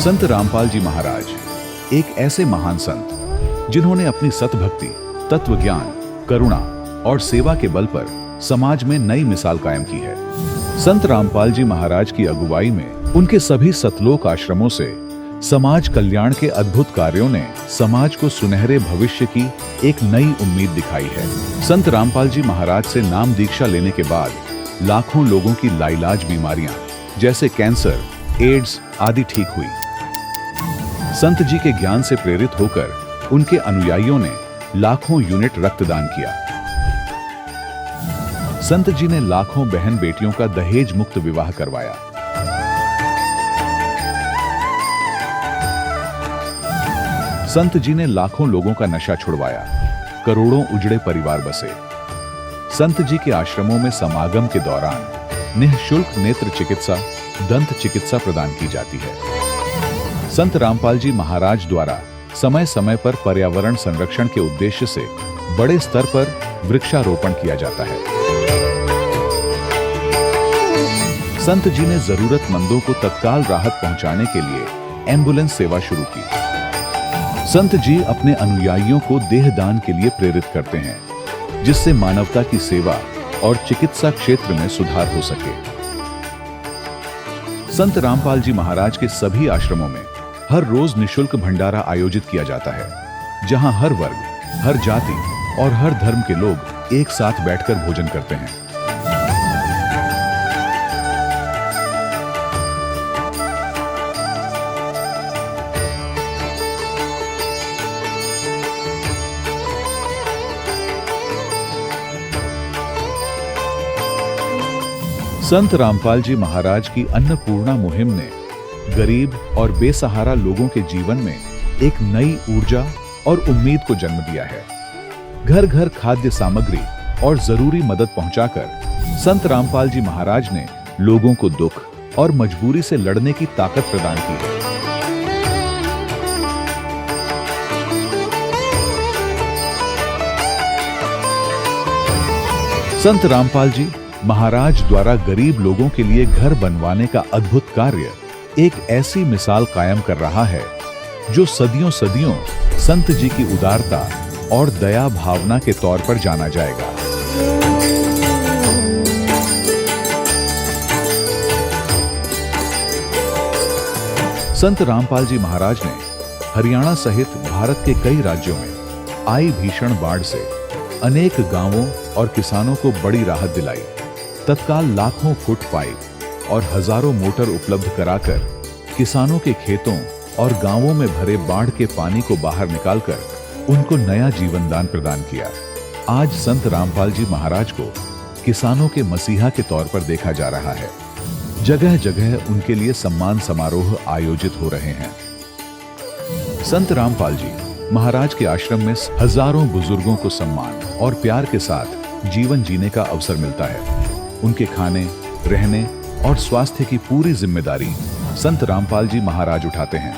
संत रामपाल जी महाराज एक ऐसे महान संत जिन्होंने अपनी सतभक्ति, तत्व ज्ञान, करुणा और सेवा के बल पर समाज में नई मिसाल कायम की है। संत रामपाल जी महाराज की अगुवाई में उनके सभी सतलोक आश्रमों से समाज कल्याण के अद्भुत कार्यों ने समाज को सुनहरे भविष्य की एक नई उम्मीद दिखाई है। संत रामपाल जी महाराज से नाम दीक्षा लेने के बाद लाखों लोगों की लाइलाज बीमारियां जैसे कैंसर, एड्स आदि ठीक हुई। संत जी के ज्ञान से प्रेरित होकर उनके अनुयायियों ने लाखों यूनिट रक्तदान किया। संत जी ने लाखों बहन बेटियों का दहेज मुक्त विवाह करवाया। संत जी ने लाखों लोगों का नशा छुड़वाया, करोड़ों उजड़े परिवार बसे। संत जी के आश्रमों में समागम के दौरान निःशुल्क नेत्र चिकित्सा, दंत चिकित्सा प्रदान की जाती है। संत रामपाल जी महाराज द्वारा समय समय पर पर्यावरण संरक्षण के उद्देश्य से बड़े स्तर पर वृक्षारोपण किया जाता है। संत जी ने जरूरतमंदों को तत्काल राहत पहुंचाने के लिए एम्बुलेंस सेवा शुरू की। संत जी अपने अनुयायियों को देहदान के लिए प्रेरित करते हैं, जिससे मानवता की सेवा और चिकित्सा क्षेत्र में सुधार हो सके। संत रामपाल जी महाराज के सभी आश्रमों में हर रोज निःशुल्क भंडारा आयोजित किया जाता है, जहां हर वर्ग, हर जाति और हर धर्म के लोग एक साथ बैठकर भोजन करते हैं। संत रामपाल जी महाराज की अन्नपूर्णा मुहिम ने गरीब और बेसहारा लोगों के जीवन में एक नई ऊर्जा और उम्मीद को जन्म दिया है। घर घर खाद्य सामग्री और जरूरी मदद पहुंचाकर संत रामपाल जी महाराज ने लोगों को दुख और मजबूरी से लड़ने की ताकत प्रदान की है। संत रामपाल जी महाराज द्वारा गरीब लोगों के लिए घर बनवाने का अद्भुत कार्य एक ऐसी मिसाल कायम कर रहा है जो सदियों सदियों संत जी की उदारता और दया भावना के तौर पर जाना जाएगा। संत रामपाल जी महाराज ने हरियाणा सहित भारत के कई राज्यों में आई भीषण बाढ़ से अनेक गांवों और किसानों को बड़ी राहत दिलाई। तत्काल लाखों फुट पाइप और हजारों मोटर उपलब्ध कराकर किसानों के खेतों और गांवों में भरे बाढ़ के पानी को बाहर निकालकर उनको नया जीवन दान प्रदान किया। आज संत रामपाल जी महाराज को किसानों के मसीहा के तौर पर देखा जा रहा है। जगह जगह उनके लिए सम्मान समारोह आयोजित हो रहे हैं। संत रामपाल जी महाराज के आश्रम में हजारों बुजुर्गों को सम्मान और प्यार के साथ जीवन जीने का अवसर मिलता है। उनके खाने, रहने और स्वास्थ्य की पूरी जिम्मेदारी संत रामपाल जी महाराज उठाते हैं।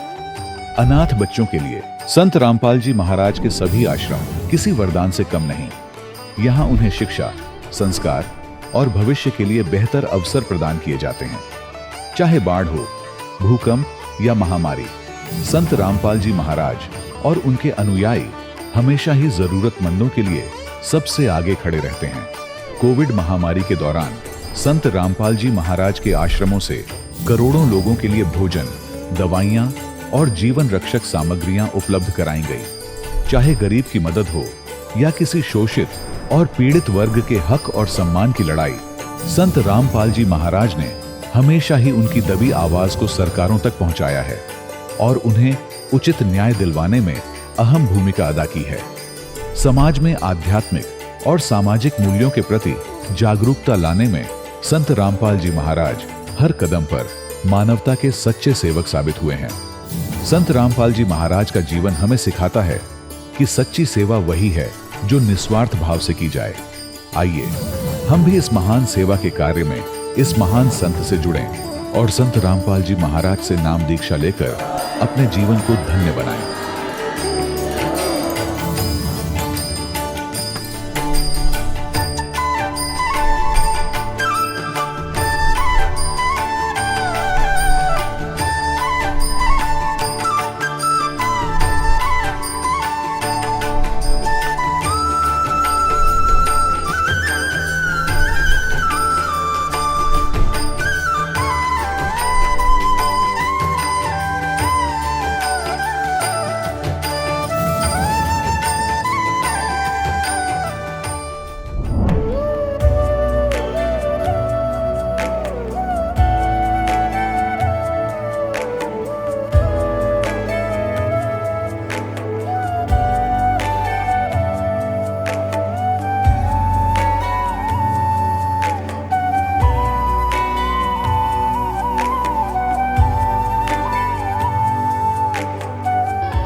अनाथ बच्चों के लिए संत रामपाल जी महाराज के सभी आश्रम किसी वरदान से कम नहीं। यहाँ उन्हें शिक्षा, संस्कार और भविष्य के लिए बेहतर अवसर प्रदान किए जाते हैं। चाहे बाढ़ हो, भूकंप या महामारी, संत रामपाल जी महाराज और उनके अनुयायी हमेशा ही जरूरतमंदों के लिए सबसे आगे खड़े रहते हैं। कोविड महामारी के दौरान संत रामपाल जी महाराज के आश्रमों से करोड़ों लोगों के लिए भोजन, दवाइयां और जीवन रक्षक सामग्रियां उपलब्ध कराई गई। चाहे गरीब की मदद हो या किसी शोषित और पीड़ित वर्ग के हक और सम्मान की लड़ाई, संत रामपाल जी महाराज ने हमेशा ही उनकी दबी आवाज को सरकारों तक पहुंचाया है और उन्हें उचित न्याय दिलवाने में अहम भूमिका अदा की है। समाज में आध्यात्मिक और सामाजिक मूल्यों के प्रति जागरूकता लाने में संत रामपाल जी महाराज हर कदम पर मानवता के सच्चे सेवक साबित हुए हैं। संत रामपाल जी महाराज का जीवन हमें सिखाता है कि सच्ची सेवा वही है जो निस्वार्थ भाव से की जाए। आइए हम भी इस महान सेवा के कार्य में इस महान संत से जुड़ें और संत रामपाल जी महाराज से नाम दीक्षा लेकर अपने जीवन को धन्य बनाएं।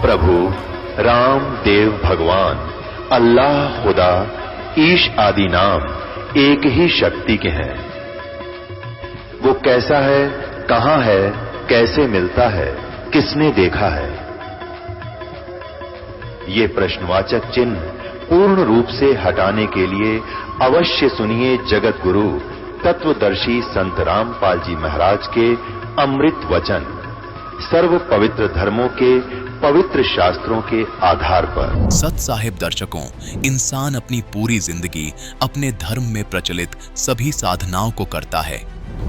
प्रभु राम देव भगवान अल्लाह खुदा ईश आदि नाम एक ही शक्ति के हैं। वो कैसा है, कहां है, कैसे मिलता है, किसने देखा है? ये प्रश्नवाचक चिन्ह पूर्ण रूप से हटाने के लिए अवश्य सुनिए जगत गुरु तत्वदर्शी संत रामपाल जी महाराज के अमृत वचन, सर्व पवित्र धर्मों के पवित्र शास्त्रों के आधार पर। सत साहिब दर्शकों, इंसान अपनी पूरी जिंदगी अपने धर्म में प्रचलित सभी साधनाओं को करता है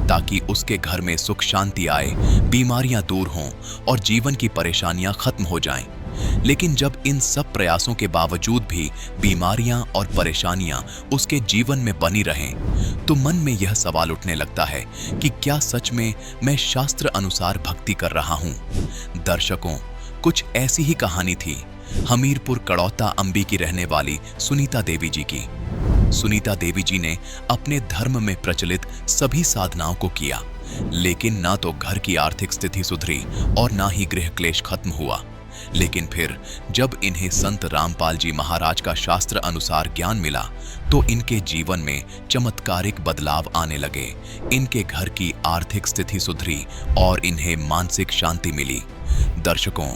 ताकि उसके घर में सुख शांति आए, बीमारियां दूर हों और जीवन की परेशानियां खत्म हो जाएं। लेकिन जब इन सब प्रयासों के बावजूद भी बीमारियां और परेशानियां उसके जीवन में बनी रहें, तो मन में यह सवाल उठने लगता है कि क्या सच में मैं शास्त्र अनुसार भक्ति कर रहा हूं? दर्शकों, कुछ ऐसी ही कहानी थी हमीरपुर कड़ौता अंबी की रहने वाली सुनीता देवी जी की। सुनीता देवी जी ने अपने धर्म में प्रचलित सभी साधनाओं को किया, लेकिन ना तो घर की आर्थिक स्थिति सुधरी और ना ही गृह क्लेश खत्म हुआ। लेकिन फिर जब इन्हें संत रामपाल जी महाराज का शास्त्र अनुसार ज्ञान मिला तो इनके जीवन में चमत्कारिक बदलाव आने लगे। इनके घर की आर्थिक स्थिति सुधरी और इन्हें मानसिक शांति मिली। दर्शकों,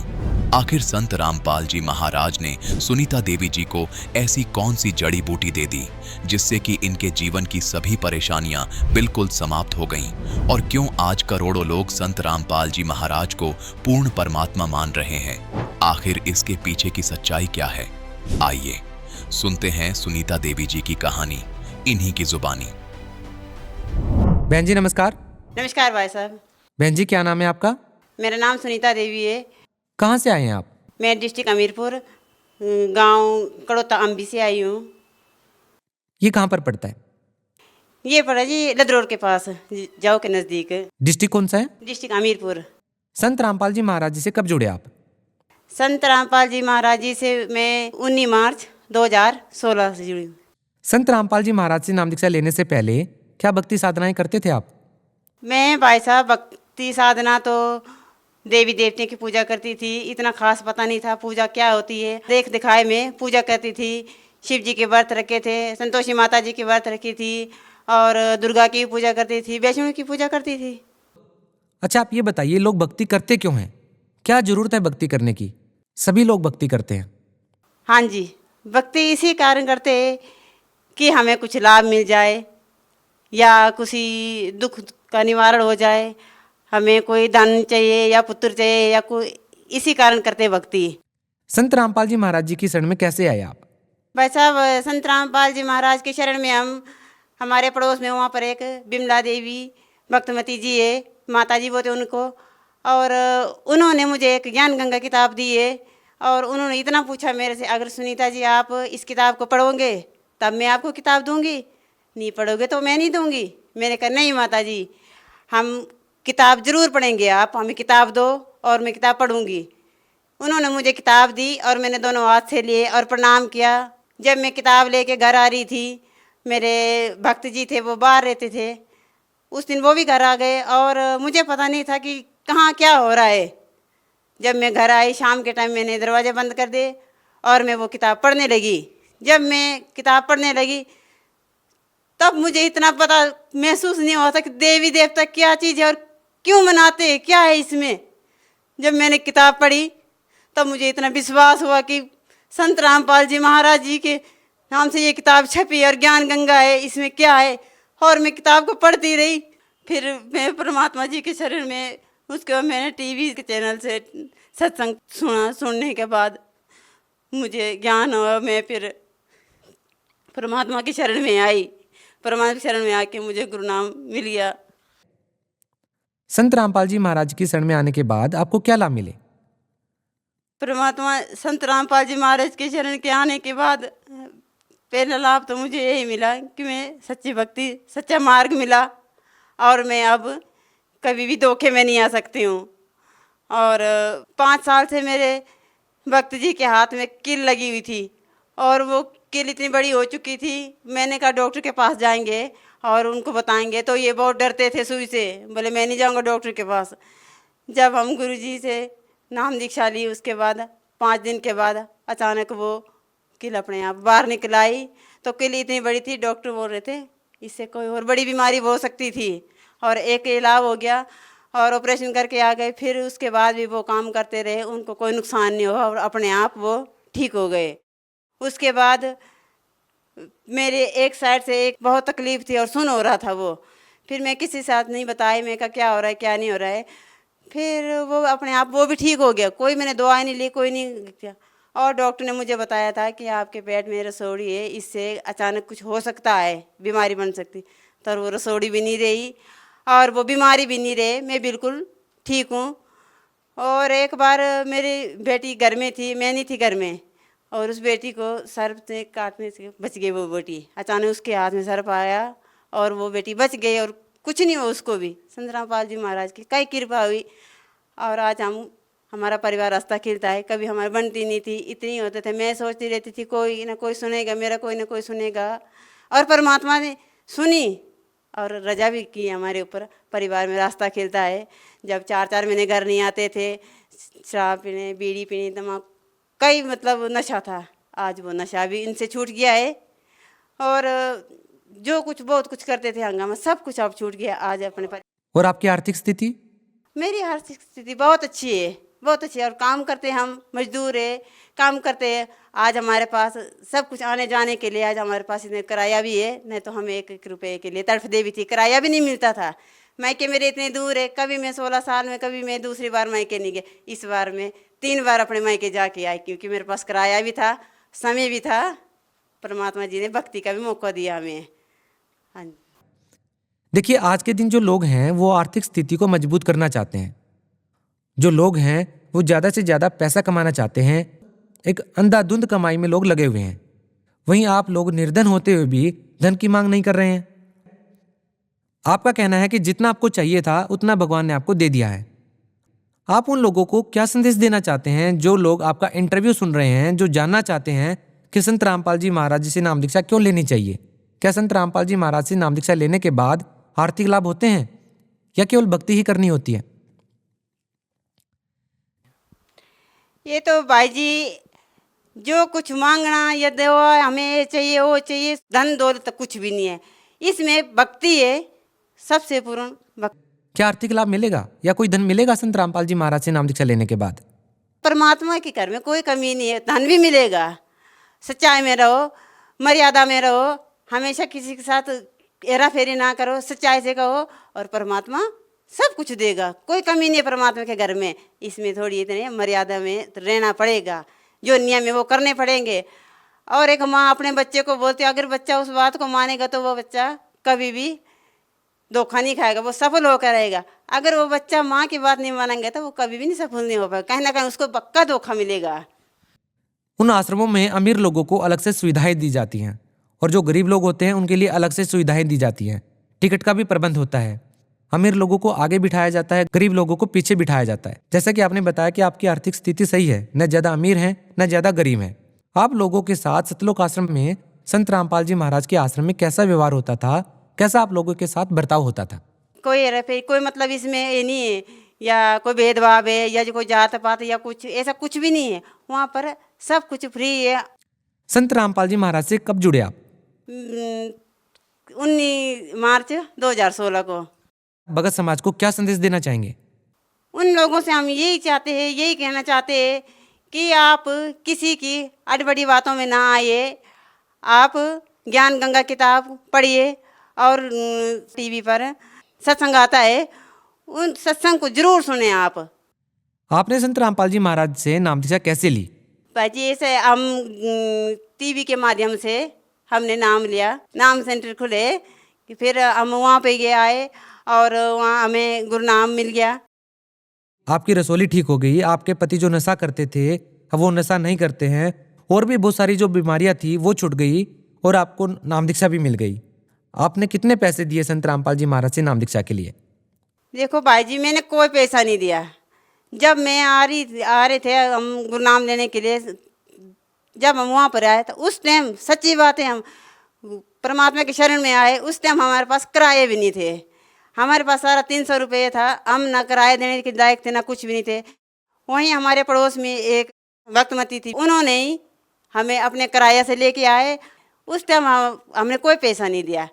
आखिर संत रामपाल जी महाराज ने सुनीता देवी जी को ऐसी कौन सी जड़ी बूटी दे दी जिससे कि इनके जीवन की सभी परेशानियां बिल्कुल समाप्त हो गईं? और क्यों आज करोड़ों लोग संत रामपाल जी महाराज को पूर्ण परमात्मा मान रहे हैं? आखिर इसके पीछे की सच्चाई क्या है? आइए सुनते हैं सुनीता देवी जी की कहानी इन्हीं की जुबानी। बहन जी नमस्कार। नमस्कार भाई साहब। बहन जी क्या नाम है आपका? मेरा नाम सुनीता देवी है। कहाँ से आए हैं आप? मैं डिस्ट्रिक्ट हमीरपुर, गांव कड़ौता अंबी से आई हूँ। ये कहाँ पर पड़ता है? ये पड़ा जी लदरोड के पास, जाओ के नज़दीक। डिस्ट्रिक्ट कौन सा है? डिस्ट्रिक्ट हमीरपुर। संत रामपाल जी महाराज जी से कब जुड़े आप? संत रामपाल जी महाराज जी से मैं 19 मार्च 2016 से जुड़ी हूँ। संत रामपाल जी महाराज से नाम दीक्षा लेने से पहले क्या भक्ति साधनाएं करते थे आप? मैं भाई साहब भक्ति साधना तो देवी देवते की पूजा करती थी। इतना खास पता नहीं था पूजा क्या होती है। देख दिखाए में पूजा करती थी। शिव जी के व्रत रखे थे, संतोषी माता जी के व्रत रखी थी और दुर्गा की पूजा करती थी, वैष्णो की पूजा करती थी। अच्छा आप ये बताइए, लोग भक्ति करते क्यों हैं? क्या जरूरत है भक्ति करने की? सभी लोग भक्ति करते हैं। हाँ जी, भक्ति इसी कारण करते हैं कि हमें कुछ लाभ मिल जाए या किसी दुख का निवारण हो जाए, हमें कोई धन चाहिए या पुत्र चाहिए या कोई, इसी कारण करते भक्ति। संत रामपाल जी महाराज जी की शरण में कैसे आए आप? भाई साहब, संत रामपाल जी महाराज के शरण में हम हमारे पड़ोस में वहाँ पर एक बिमला देवी भक्तमती जी है, माता जी बोलते उनको, और उन्होंने मुझे एक ज्ञान गंगा किताब दी है और उन्होंने इतना पूछा मेरे से, अगर सुनीता जी आप इस किताब को पढ़ोगे तब मैं आपको किताब दूंगी, नहीं पढ़ोगे तो मैं नहीं दूंगी। मैंने कहा नहीं माता जी, हम किताब ज़रूर पढ़ेंगे, आप हमें किताब दो और मैं किताब पढ़ूंगी। उन्होंने मुझे किताब दी और मैंने दोनों हाथ से लिए और प्रणाम किया। जब मैं किताब लेके घर आ रही थी, मेरे भक्त जी थे वो बाहर रहते थे, उस दिन वो भी घर आ गए और मुझे पता नहीं था कि कहाँ क्या हो रहा है। जब मैं घर आई शाम के टाइम मैंने दरवाजे बंद कर दिए और मैं वो किताब पढ़ने लगी। जब मैं किताब पढ़ने लगी तब मुझे इतना पता महसूस नहीं हुआ था कि देवी देवता क्या चीज़ है और क्यों मनाते हैं, क्या है इसमें। जब मैंने किताब पढ़ी तब मुझे इतना विश्वास हुआ कि संत रामपाल जी महाराज जी के नाम से ये किताब छपी और ज्ञान गंगा है, इसमें क्या है। और मैं किताब को पढ़ती रही। फिर मैं परमात्मा जी के शरण में, उसके बाद मैंने टीवी के चैनल से सत्संग सुना। सुनने के बाद मुझे ज्ञान हुआ। मैं फिर परमात्मा की शरण में आई। परमात्मा की शरण में आके मुझे गुरु नाम मिल गया। संत रामपाल जी महाराज की शरण में आने के बाद आपको क्या लाभ मिले? परमात्मा संत रामपाल जी महाराज के शरण के आने के बाद पहला लाभ तो मुझे यही मिला कि मैं सच्ची भक्ति, सच्चा मार्ग मिला और मैं अब कभी भी धोखे में नहीं आ सकती हूँ। और 5 साल से मेरे भक्त जी के हाथ में कील लगी हुई थी और वो कील इतनी बड़ी हो चुकी थी। मैंने कहा डॉक्टर के पास जाएंगे और उनको बताएंगे, तो ये बहुत डरते थे सुई से, बोले मैं नहीं जाऊँगा डॉक्टर के पास। जब हम गुरुजी से नाम दीक्षा ली उसके बाद 5 दिन के बाद अचानक वो किल अपने आप बाहर निकल आई। तो किल इतनी बड़ी थी, डॉक्टर बोल रहे थे इससे कोई और बड़ी बीमारी हो सकती थी, और एक इलाज हो गया और ऑपरेशन करके आ गए। फिर उसके बाद भी वो काम करते रहे, उनको कोई नुकसान नहीं हुआ और अपने आप वो ठीक हो गए। उसके बाद मेरे एक साइड से एक बहुत तकलीफ़ थी और सुन हो रहा था वो। फिर मैं किसी के साथ नहीं बताई, मैं कहा क्या हो रहा है क्या नहीं हो रहा है। फिर वो अपने आप वो भी ठीक हो गया, कोई मैंने दवा नहीं ली, कोई नहीं किया। और डॉक्टर ने मुझे बताया था कि आपके पेट में रसोड़ी है, इससे अचानक कुछ हो सकता है, बीमारी बन सकती। तो वो रसोड़ी भी नहीं रही और वो बीमारी भी नहीं रहे, मैं बिल्कुल ठीक हूँ। और एक बार मेरी बेटी घर में थी, मैं नहीं थी घर में, और उस बेटी को सर्प से काटने से बच गई वो बेटी। अचानक उसके हाथ में सर्प आया और वो बेटी बच गई और कुछ नहीं हुआ उसको भी। संत रामपाल जी महाराज की कई कृपा हुई और आज हमारा परिवार रास्ता खिलता है। कभी हमारी बनती नहीं थी, इतनी होते थे, मैं सोचती रहती थी कोई ना कोई सुनेगा मेरा, कोई ना कोई सुनेगा, और परमात्मा ने सुनी और रजा भी की हमारे ऊपर। परिवार में रास्ता खिलता है। जब 4-4 महीने घर नहीं आते थे, शराब पीने, बीड़ी पीने, तम्बाकू, कई मतलब नशा था, आज वो नशा भी इनसे छूट गया है। और जो कुछ बहुत कुछ करते थे हंगामा, सब कुछ अब छूट गया आज अपने पर। और आपकी आर्थिक स्थिति? मेरी आर्थिक स्थिति बहुत अच्छी है, बहुत अच्छी है। और काम करते हम मजदूर है, काम करते हैं। आज हमारे पास सब कुछ आने जाने के लिए, आज हमारे पास इतने किराया भी है, नहीं तो हमें 1-1 रुपये के लिए तड़फ दे भी थी, किराया भी नहीं मिलता था। मायके मेरे इतने दूर है, कभी मैं 16 साल में, कभी मैं दूसरी बार मायके नहीं गए। इस बार मैं 3 बार अपने मायके जाके आई, क्योंकि मेरे पास किराया भी था, समय भी था। परमात्मा जी ने भक्ति का भी मौका दिया हमें। हाँ जी। देखिए, आज के दिन जो लोग हैं वो आर्थिक स्थिति को मजबूत करना चाहते हैं। जो लोग हैं वो ज़्यादा से ज़्यादा पैसा कमाना चाहते हैं। एक अंधाधुंध कमाई में लोग लगे हुए हैं। वहीं आप लोग निर्धन होते हुए भी धन की मांग नहीं कर रहे हैं। आपका कहना है कि जितना आपको चाहिए था उतना भगवान ने आपको दे दिया है। आप उन लोगों को क्या संदेश देना चाहते हैं जो लोग आपका इंटरव्यू सुन रहे हैं, जो जानना चाहते हैं कि संत रामपाल जी महाराज जी से नाम दीक्षा क्यों लेनी चाहिए? क्या संत रामपाल जी महाराज से नाम दीक्षा लेने के बाद आर्थिक लाभ होते हैं या केवल भक्ति ही करनी होती है? ये तो भाई जी, जो कुछ मांगना या दवा हमें ये चाहिए वो चाहिए, धन दौलत कुछ भी नहीं है, इसमें भक्ति है सबसे पूर्ण भक्ति। क्या आर्थिक लाभ मिलेगा या कोई धन मिलेगा संत रामपाल जी महाराज से नाम दीक्षा लेने के बाद? परमात्मा के घर में कोई कमी नहीं है, धन भी मिलेगा। सच्चाई में रहो, मर्यादा में रहो, हमेशा किसी के साथ हेरा फेरी ना करो, सच्चाई से कहो और परमात्मा सब कुछ देगा। कोई कमी नहीं है परमात्मा के घर में। इसमें थोड़ी इतने मर्यादा में रहना पड़ेगा, जो नियम है वो करने पड़ेंगे। और एक माँ अपने बच्चे को बोलती है, अगर बच्चा उस बात को मानेगा तो वो बच्चा कभी भी धोखा नहीं खाएगा, वो सफल होकर रहेगा। अगर वो बच्चा माँ की बात नहीं मानेंगे तो वो कभी भी नहीं सफल नहीं हो पाएगा, कहीं ना कहीं उसको पक्का धोखा मिलेगा। उन आश्रमों में अमीर लोगों को अलग से सुविधाएं दी जाती हैं और जो गरीब लोग होते हैं उनके लिए अलग से सुविधाएं दी जाती हैं। टिकट का भी प्रबंध होता है। अमीर लोगों को आगे बिठाया जाता है, गरीब लोगों को पीछे बिठाया जाता है। जैसा कि आपने बताया कि आपकी आर्थिक स्थिति सही है, न ज्यादा अमीर हैं न ज्यादा गरीब हैं। आप लोगों के साथ सतलोक आश्रम में संत रामपाल जी महाराज के आश्रम में कैसा व्यवहार होता था? कैसा आप लोगों के साथ बर्ताव होता था? कोई मतलब इसमें ये नहीं है या कोई भेदभाव है या जो कोई जात पात या कुछ ऐसा कुछ भी नहीं है। वहाँ पर सब कुछ फ्री है। संत रामपाल जी महाराज से कब जुड़े आप? 19 मार्च 2016 को। भगत समाज को क्या संदेश देना चाहेंगे? उन लोगों से हम यही चाहते हैं, यही कहना चाहते हैं कि आप किसी की अड़बड़ी बातों में ना आइए। आप ज्ञान गंगा किताब पढ़िए और टीवी पर सत्संग आता है, उन सत्संग को जरूर सुने आप। आपने संत रामपाल जी महाराज से नाम दीक्षा कैसे ली? भाई जी, ऐसे हम टीवी के माध्यम से हमने नाम लिया, नाम सेंटर खुले कि फिर हम वहाँ पे गए आए और वहाँ हमें गुरनाम मिल गया। आपकी रसोली ठीक हो गई, आपके पति जो नशा करते थे अब वो नशा नहीं करते हैं, और भी बहुत सारी जो बीमारियां थी वो छूट गई और आपको नाम दीक्षा भी मिल गई। आपने कितने पैसे दिए संत रामपाल जी महाराज से नाम दीक्षा के लिए? देखो भाई जी, मैंने कोई पैसा नहीं दिया। जब मैं आ रहे थे हम गुरनाम लेने के लिए, जब हम वहाँ पर आए तो उस टाइम सच्ची बात है, हम परमात्मा के शरण में आए, उस टाइम हमारे पास किराए भी नहीं थे। हमारे पास सारा 300 रुपये था, हम ना किराए देने के लायक थे ना कुछ भी नहीं थे। वहीं हमारे पड़ोस में एक भक्तमती थी, उन्होंने ही हमें अपने किराया से लेके आए। उस टाइम हमने कोई पैसा नहीं दिया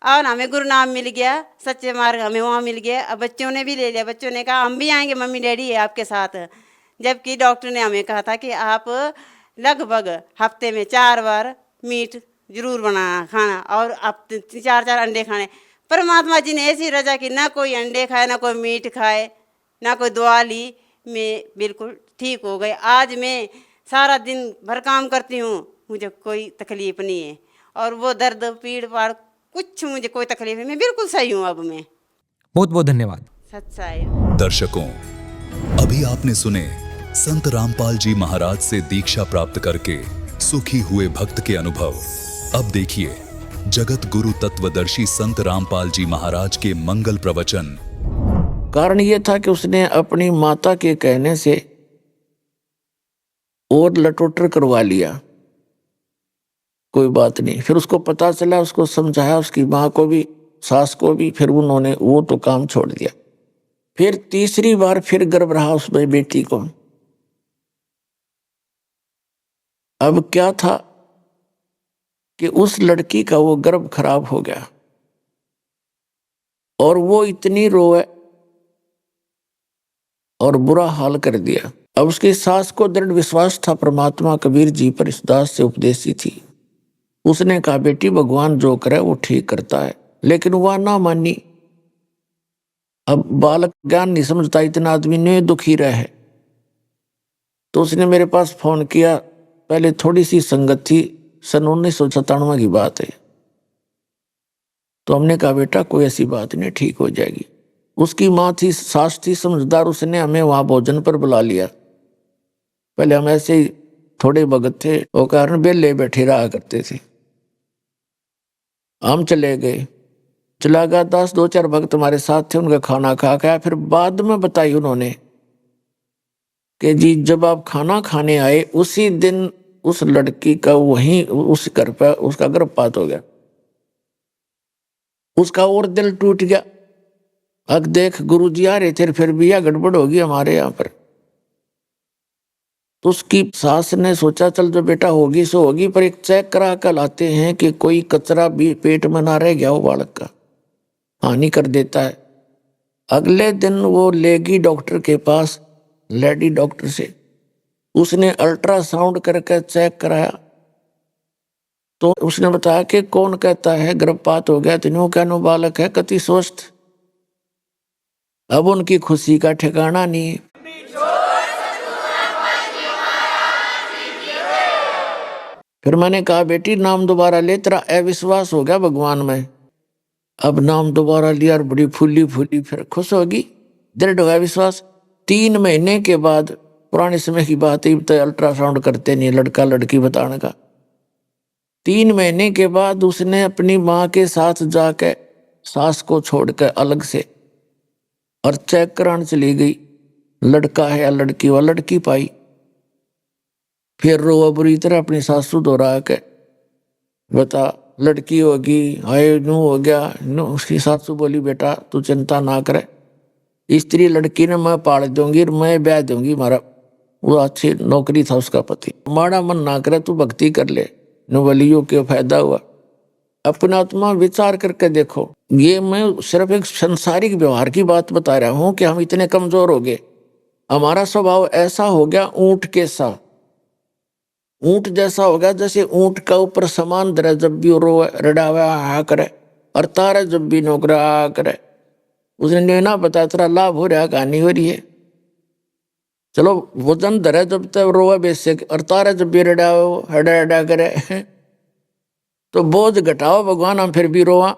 और हमें गुरु नाम मिल गया, सच्चे मार्ग हमें वहाँ मिल गया। अब बच्चों ने भी ले लिया, बच्चों ने कहा हम भी आएंगे, मम्मी डैडी है आपके साथ। जबकि डॉक्टर ने हमें कहा था कि आप लगभग हफ्ते में 4 बार मीट जरूर बनाना खाना और आप 4-4 अंडे खाने। परमात्मा जी ने ऐसी रजा की, ना कोई अंडे खाए, ना कोई मीट खाए, ना कोई दवा ली, मैं बिल्कुल ठीक हो गई। आज मैं सारा दिन भर काम करती हूँ, मुझे कोई तकलीफ़ नहीं है और वो दर्द पीड़ पाड़ कुछ मुझे कोई तकलीफ नहीं, मैं बिल्कुल सही हूँ अब मैं। बहुत बहुत धन्यवाद। सच्चाई। दर्शकों, अभी आपने सुने संत रामपाल जी महाराज से दीक्षा प्राप्त करके सुखी हुए भक्त के अनुभव। अब देखिए जगत गुरु तत्वदर्शी संत रामपाल जी महाराज के मंगल प्रवचन। कारण ये था कि उसने अपनी माता के कहने से और लटोटर करवा लिया, कोई बात नहीं। फिर उसको पता चला, उसको समझाया, उसकी माँ को भी सास को भी, फिर उन्होंने वो तो काम छोड़ दिया। फिर तीसरी बार फिर गर्भ रहा उसमें बेटी को। अब क्या था कि उस लड़की का वो गर्भ खराब हो गया और वो इतनी रोए और बुरा हाल कर दिया। अब उसकी सास को दृढ़ विश्वास था परमात्मा कबीर जी पर, इस दास से उपदेशी थी। उसने कहा बेटी भगवान जो करे वो ठीक करता है, लेकिन वह ना मानी। अब बालक ज्ञान नहीं समझता, इतना आदमी ने दुखी रहे। तो उसने मेरे पास फोन किया, पहले थोड़ी सी संगत थी, सन 1997 की बात है। तो हमने कहा बेटा कोई ऐसी बात नहीं, ठीक हो जाएगी। उसकी माँ थी, सास थी समझदार, उसने हमें वहां भोजन पर बुला लिया। पहले हम ऐसे ही थोड़े भगत थे, वो कारण बेले बैठे रहा करते थे। हम चले गए, चला गया 2-4 भक्त हमारे साथ थे, उनका खाना खा खाया। फिर बाद में बताई उन्होंने कि जी जब आप खाना खाने आए उसी दिन उस लड़की का वहीं उस घर पर उसका गर्भपात हो गया। उसका और दिल टूट गया। अब देख गुरु जी आ रहे थे, फिर भी यह गड़बड़ होगी हमारे यहाँ पर। तो उसकी सास ने सोचा चल जो बेटा होगी सो होगी, पर एक चेक करा कर लाते हैं कि कोई कचरा भी पेट में ना रह गया हो, बालक का हानि कर देता है। अगले दिन वो लेगी डॉक्टर के पास, लेडी डॉक्टर से। उसने अल्ट्रासाउंड करके चेक कराया तो उसने बताया कि कौन कहता है गर्भपात हो गया, तीनों कहनो बालक है कति स्वस्थ। अब उनकी खुशी का ठिकाना नहीं है। फिर मैंने कहा बेटी नाम दोबारा ले, तेरा अविश्वास हो गया भगवान में। अब नाम दोबारा लिया और बड़ी फूली फूली फिर खुश होगी, दृढ़ हुआ विश्वास। 3 महीने के बाद, पुराने समय की बात है, तो अल्ट्रासाउंड करते नहीं लड़का लड़की बताने का। 3 महीने के बाद उसने अपनी माँ के साथ जाकर सास को छोड़कर अलग से और चेक कराने चली गई, लड़का है या लड़की, व लड़की पाई। फिर रोआ बुरी तरह अपनी सासू दोहरा के, बता लड़की होगी, हाय नू हो गया नू। उसकी सासू बोली बेटा तू चिंता ना करे, स्त्री लड़की ने मैं पाल दूंगी, मैं ब्याह दूंगी। मारा वो अच्छी नौकरी था उसका पति, माड़ा मन ना करे, तू भक्ति कर ले, नवलियों के फायदा हुआ। अपना आत्मा विचार करके देखो। ये मैं सिर्फ एक संसारिक व्यवहार की बात बता रहा हूं कि हम इतने कमजोर हो गए। हमारा स्वभाव ऐसा हो गया ऊंट के सा, ऊंट जैसा हो गया जैसे ऊंट का ऊपर सामान धरे जब भी रो रडावे आ करे, और तारे जब भी नौकरा आ करे। उसने नेना बता तेरा लाभ हो रहा, कहानी हो रही है। चलो वजन धरे जब तक रोवे बेसे, और तारे जब भी रडाओ हडा हडा करे तो बोझ घटाओ भगवान, हम फिर भी रोआ,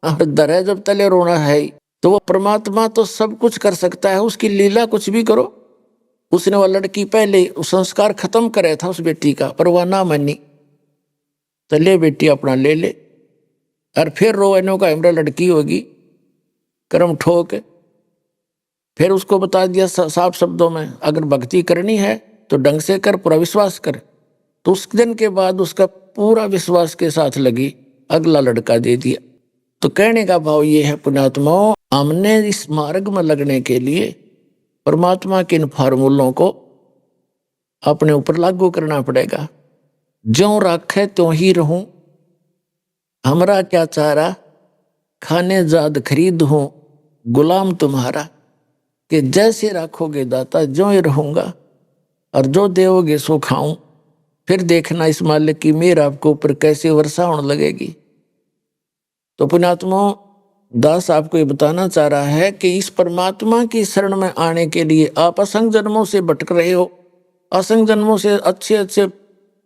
और धरे जब तले रोना है ही। तो वो परमात्मा तो सब कुछ कर सकता है, उसकी लीला कुछ भी करो। उसने वो लड़की पहले संस्कार खत्म करे था उस बेटी का, पर वह ना मानी। तो ले बेटी अपना ले ले, और फिर रोनो का हमरा लड़की होगी, कर्म ठोक। फिर उसको बता दिया साफ शब्दों में, अगर भक्ति करनी है तो ढंग से कर, पूरा विश्वास कर। तो उस दिन के बाद उसका पूरा विश्वास के साथ लगी, अगला लड़का दे दिया। तो कहने का भाव ये है पुण्यात्माओं, हमने इस मार्ग में लगने के लिए परमात्मा के इन फार्मूलों को अपने ऊपर लागू करना पड़ेगा। ज्यों राखे त्यों ही रहूं, हमरा क्या चारा, खाने जाद खरीद हूं गुलाम तुम्हारा। कि जैसे राखोगे दाता ज्यों ही रहूंगा, और जो देवोगे सो खाऊं। फिर देखना इस मालिक की मेहर आपको ऊपर कैसे वर्षा होने लगेगी। तो पुण्यात्मा, दास आपको ये बताना चाह रहा है कि इस परमात्मा की शरण में आने के लिए आप असंख्य जन्मों से भटक रहे हो, असंख्य जन्मों से अच्छे अच्छे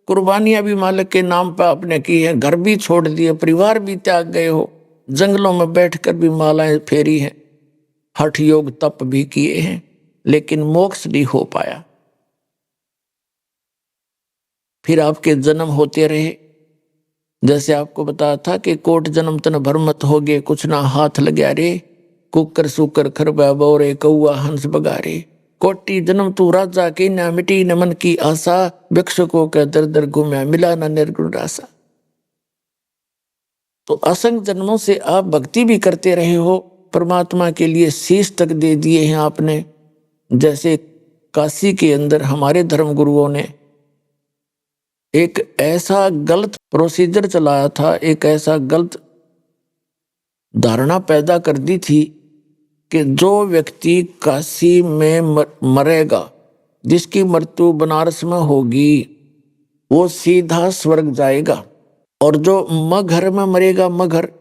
कुर्बानियां भी मालिक के नाम पर आपने की है, घर भी छोड़ दिए, परिवार भी त्याग गए हो, जंगलों में बैठकर भी मालाएं फेरी हैं, हठ योग तप भी किए हैं, लेकिन मोक्ष नहीं हो पाया। फिर आपके जन्म होते रहे, जैसे आपको बताया था कि कोट जन्म तन भरमत हो गए, कुछ ना हाथ लग्या रे, कुकर सुकर खरबा बोरे कौआ हंस बगारे। कोटि जन्म तू राजा की ना मिटी न मन की आशा, भिक्षुकों के दर दर घूमया मिला ना निर्गुण रासा। तो असंख्य जन्मों से आप भक्ति भी करते रहे हो, परमात्मा के लिए शीश तक दे दिए हैं आपने। जैसे काशी के अंदर हमारे धर्म गुरुओं ने एक ऐसा गलत प्रोसीजर चलाया था, एक ऐसा गलत धारणा पैदा कर दी थी कि जो व्यक्ति काशी में मरेगा, जिसकी मृत्यु बनारस में होगी, वो सीधा स्वर्ग जाएगा। और जो मगहर में मरेगा, मगहर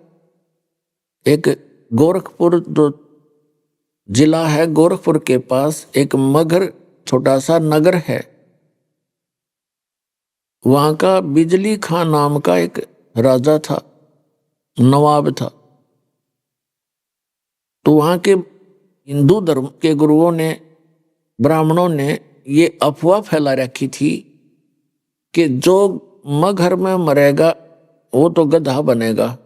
एक गोरखपुर जो जिला है, गोरखपुर के पास एक मगहर छोटा सा नगर है, वहां का बिजली खां नाम का एक राजा था, नवाब था। तो वहां के हिंदू धर्म के गुरुओं ने, ब्राह्मणों ने ये अफवाह फैला रखी थी कि जो मगहर में मरेगा वो तो गधा बनेगा।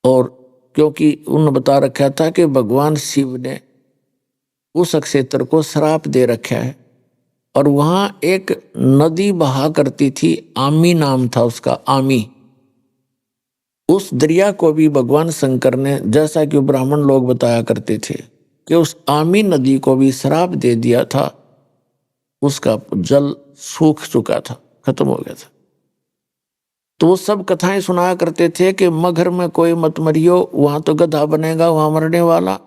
और क्योंकि उन्होंने बता रखा था कि भगवान शिव ने उस क्षेत्र को श्राप दे रखा है, और वहां एक नदी बहा करती थी, आमी नाम था उसका, आमी। उस दरिया को भी भगवान शंकर ने, जैसा कि ब्राह्मण लोग बताया करते थे, कि उस आमी नदी को भी श्राप दे दिया था, उसका जल सूख चुका था, खत्म हो गया था। तो वो सब कथाएं सुनाया करते थे कि मगहर में कोई मत मरियो, वहां तो गधा बनेगा वहां मरने वाला,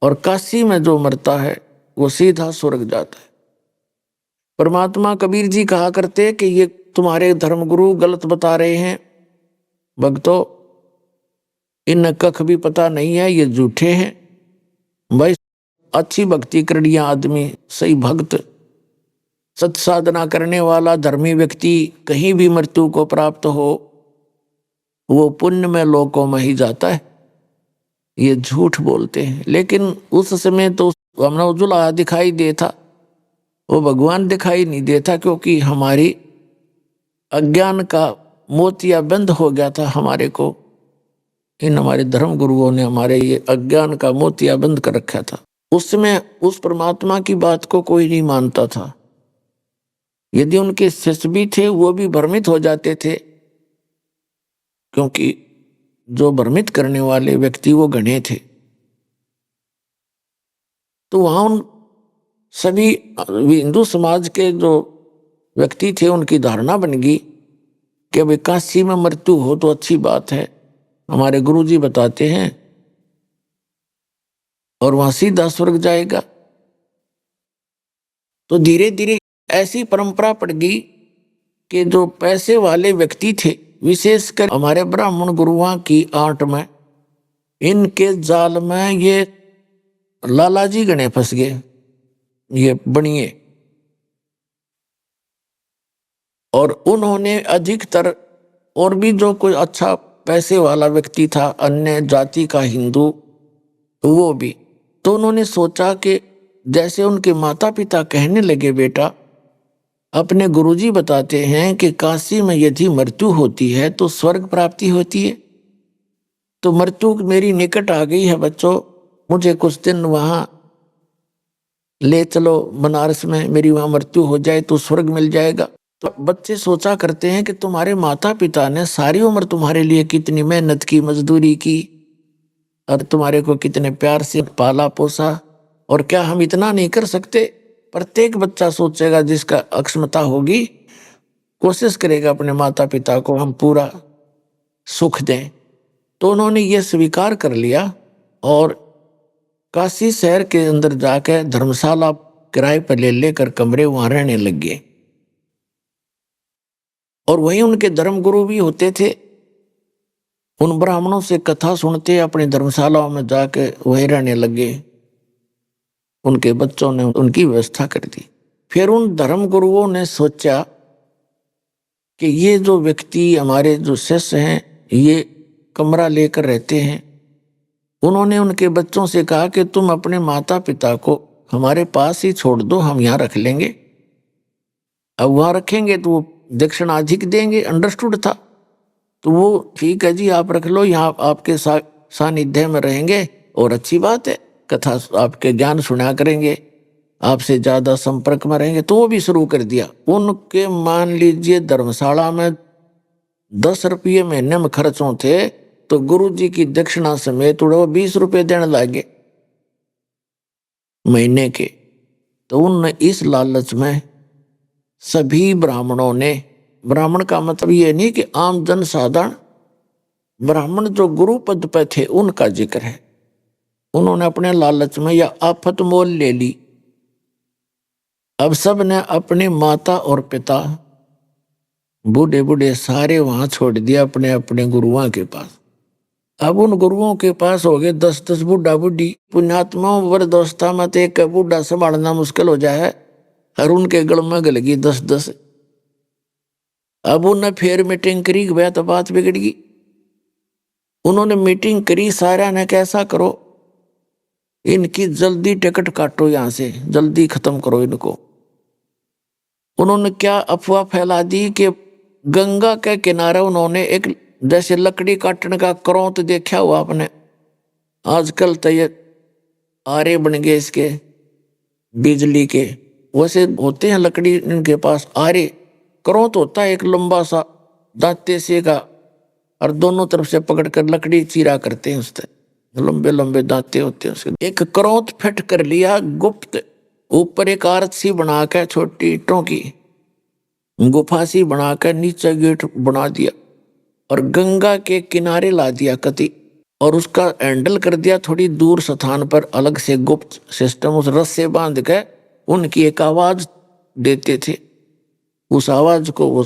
और काशी में जो मरता है वो सीधा स्वर्ग जाता है। परमात्मा कबीर जी कहा करते कि ये तुम्हारे धर्मगुरु गलत बता रहे हैं भक्तों, इन कख भी पता नहीं है, ये झूठे हैं। भाई अच्छी भक्ति करनिया आदमी, सही भक्त, सत साधना करने वाला धर्मी व्यक्ति कहीं भी मृत्यु को प्राप्त हो, वो पुण्य में लोकों में ही जाता है। ये झूठ बोलते हैं। लेकिन उस समय तो हमने उज्ज्वला दिखाई देता, वो भगवान दिखाई नहीं देता, क्योंकि हमारी अज्ञान का मोतिया बंद हो गया था हमारे को। इन हमारे धर्म गुरुओं ने हमारे ये अज्ञान का मोतिया बंद कर रखा था। उस समय उस परमात्मा की बात को कोई नहीं मानता था। यदि उनके शिष्य भी थे वो भी भ्रमित हो जाते थे, क्योंकि जो भ्रमित करने वाले व्यक्ति वो गणे थे। तो वहां उन सभी हिंदू समाज के जो व्यक्ति थे उनकी धारणा बन गई कि अब काशी में मृत्यु हो तो अच्छी बात है, हमारे गुरुजी बताते हैं, और वहां सीधा स्वर्ग जाएगा। तो धीरे धीरे ऐसी परंपरा पड़ गई कि जो पैसे वाले व्यक्ति थे, विशेषकर हमारे ब्राह्मण गुरुओं की आंट में, इनके जाल में ये लालाजी गणे फंस गए, ये बनिए। और उन्होंने अधिकतर, और भी जो कोई अच्छा पैसे वाला व्यक्ति था अन्य जाति का हिंदू, वो भी, तो उन्होंने सोचा कि जैसे उनके माता पिता कहने लगे, बेटा अपने गुरुजी बताते हैं कि काशी में यदि मृत्यु होती है तो स्वर्ग प्राप्ति होती है, तो मृत्यु मेरी निकट आ गई है बच्चों, मुझे कुछ दिन वहां ले चलो बनारस में, मेरी वहां मृत्यु हो जाए तो स्वर्ग मिल जाएगा। तो बच्चे सोचा करते हैं कि तुम्हारे माता पिता ने सारी उम्र तुम्हारे लिए कितनी मेहनत की, मजदूरी की, और तुम्हारे को कितने प्यार से पाला पोसा, और क्या हम इतना नहीं कर सकते? प्रत्येक बच्चा सोचेगा जिसका अक्षमता होगी, कोशिश करेगा अपने माता पिता को हम पूरा सुख दें। तो उन्होंने ये स्वीकार कर लिया और काशी शहर के अंदर जाकर धर्मशाला किराए पर ले लेकर कमरे वहां रहने लग गए। और वहीं उनके धर्मगुरु भी होते थे, उन ब्राह्मणों से कथा सुनते अपनी धर्मशालाओं में जाके वहीं रहने लगे। उनके बच्चों ने उनकी व्यवस्था कर दी। फिर उन धर्मगुरुओं ने सोचा कि ये जो व्यक्ति हमारे जो शिष्य हैं ये कमरा लेकर रहते हैं। उन्होंने उनके बच्चों से कहा कि तुम अपने माता पिता को हमारे पास ही छोड़ दो, हम यहाँ रख लेंगे। अब वहाँ रखेंगे तो वो दक्षिणा अधिक देंगे, अंडरस्टूड था। तो वो ठीक है जी आप रख लो, यहाँ आपके सानिध्य में रहेंगे और अच्छी बात है, कथा आपके ज्ञान सुना करेंगे, आपसे ज्यादा संपर्क में रहेंगे। तो वो भी शुरू कर दिया। उनके मान लीजिए धर्मशाला में 10 रुपये महीने में खर्चों थे, तो गुरु जी की दक्षिणा समेत वो 20 रुपये देने लगे महीने के। तो उन इस लालच में सभी ब्राह्मणों ने, ब्राह्मण का मतलब ये नहीं कि आम जन साधारण, ब्राह्मण जो गुरु पद पे थे उनका जिक्र है, उन्होंने अपने लालच में या आफत मोल ले ली। अब सब ने अपने माता और पिता बूढ़े बूढ़े सारे वहां छोड़ दिया अपने अपने गुरुओं के पास। अब उन गुरुओं के पास हो गए 10-10 बूढ़ा बूढ़ी। पुण्यात्माओं वृद्धावस्था में तो एक बूढ़ा संभालना मुश्किल हो जाए और उनके गल में गल गई 10-10। अब उन्हें फिर मीटिंग करी गया तो बात बिगड़ गई। उन्होंने मीटिंग करी, सारा ने कैसा करो, इनकी जल्दी टिकट काटो, यहां से जल्दी खत्म करो इनको। उन्होंने क्या अफवाह फैला दी कि गंगा के किनारे उन्होंने एक जैसे लकड़ी काटने का करौंत देखा हुआ आपने, आजकल तो ये आरे बन गए इसके बिजली के, वैसे होते हैं लकड़ी इनके पास आरे। करौंत होता है एक लंबा सा दांते से का, और दोनों तरफ से पकड़कर लकड़ी चीरा करते हैं, उससे लंबे लंबे दांते होते हैं उसके। एक करौंत फिट कर लिया गुप्त, ऊपर एक आरत सी बनाकर छोटी ईंटों की गुफा सी बनाकर नीचे गेट बना दिया और गंगा के किनारे ला दिया कति, और उसका हैंडल कर दिया थोड़ी दूर स्थान पर अलग से गुप्त सिस्टम। उस रस से बांध के उनकी एक आवाज देते थे, उस आवाज को वो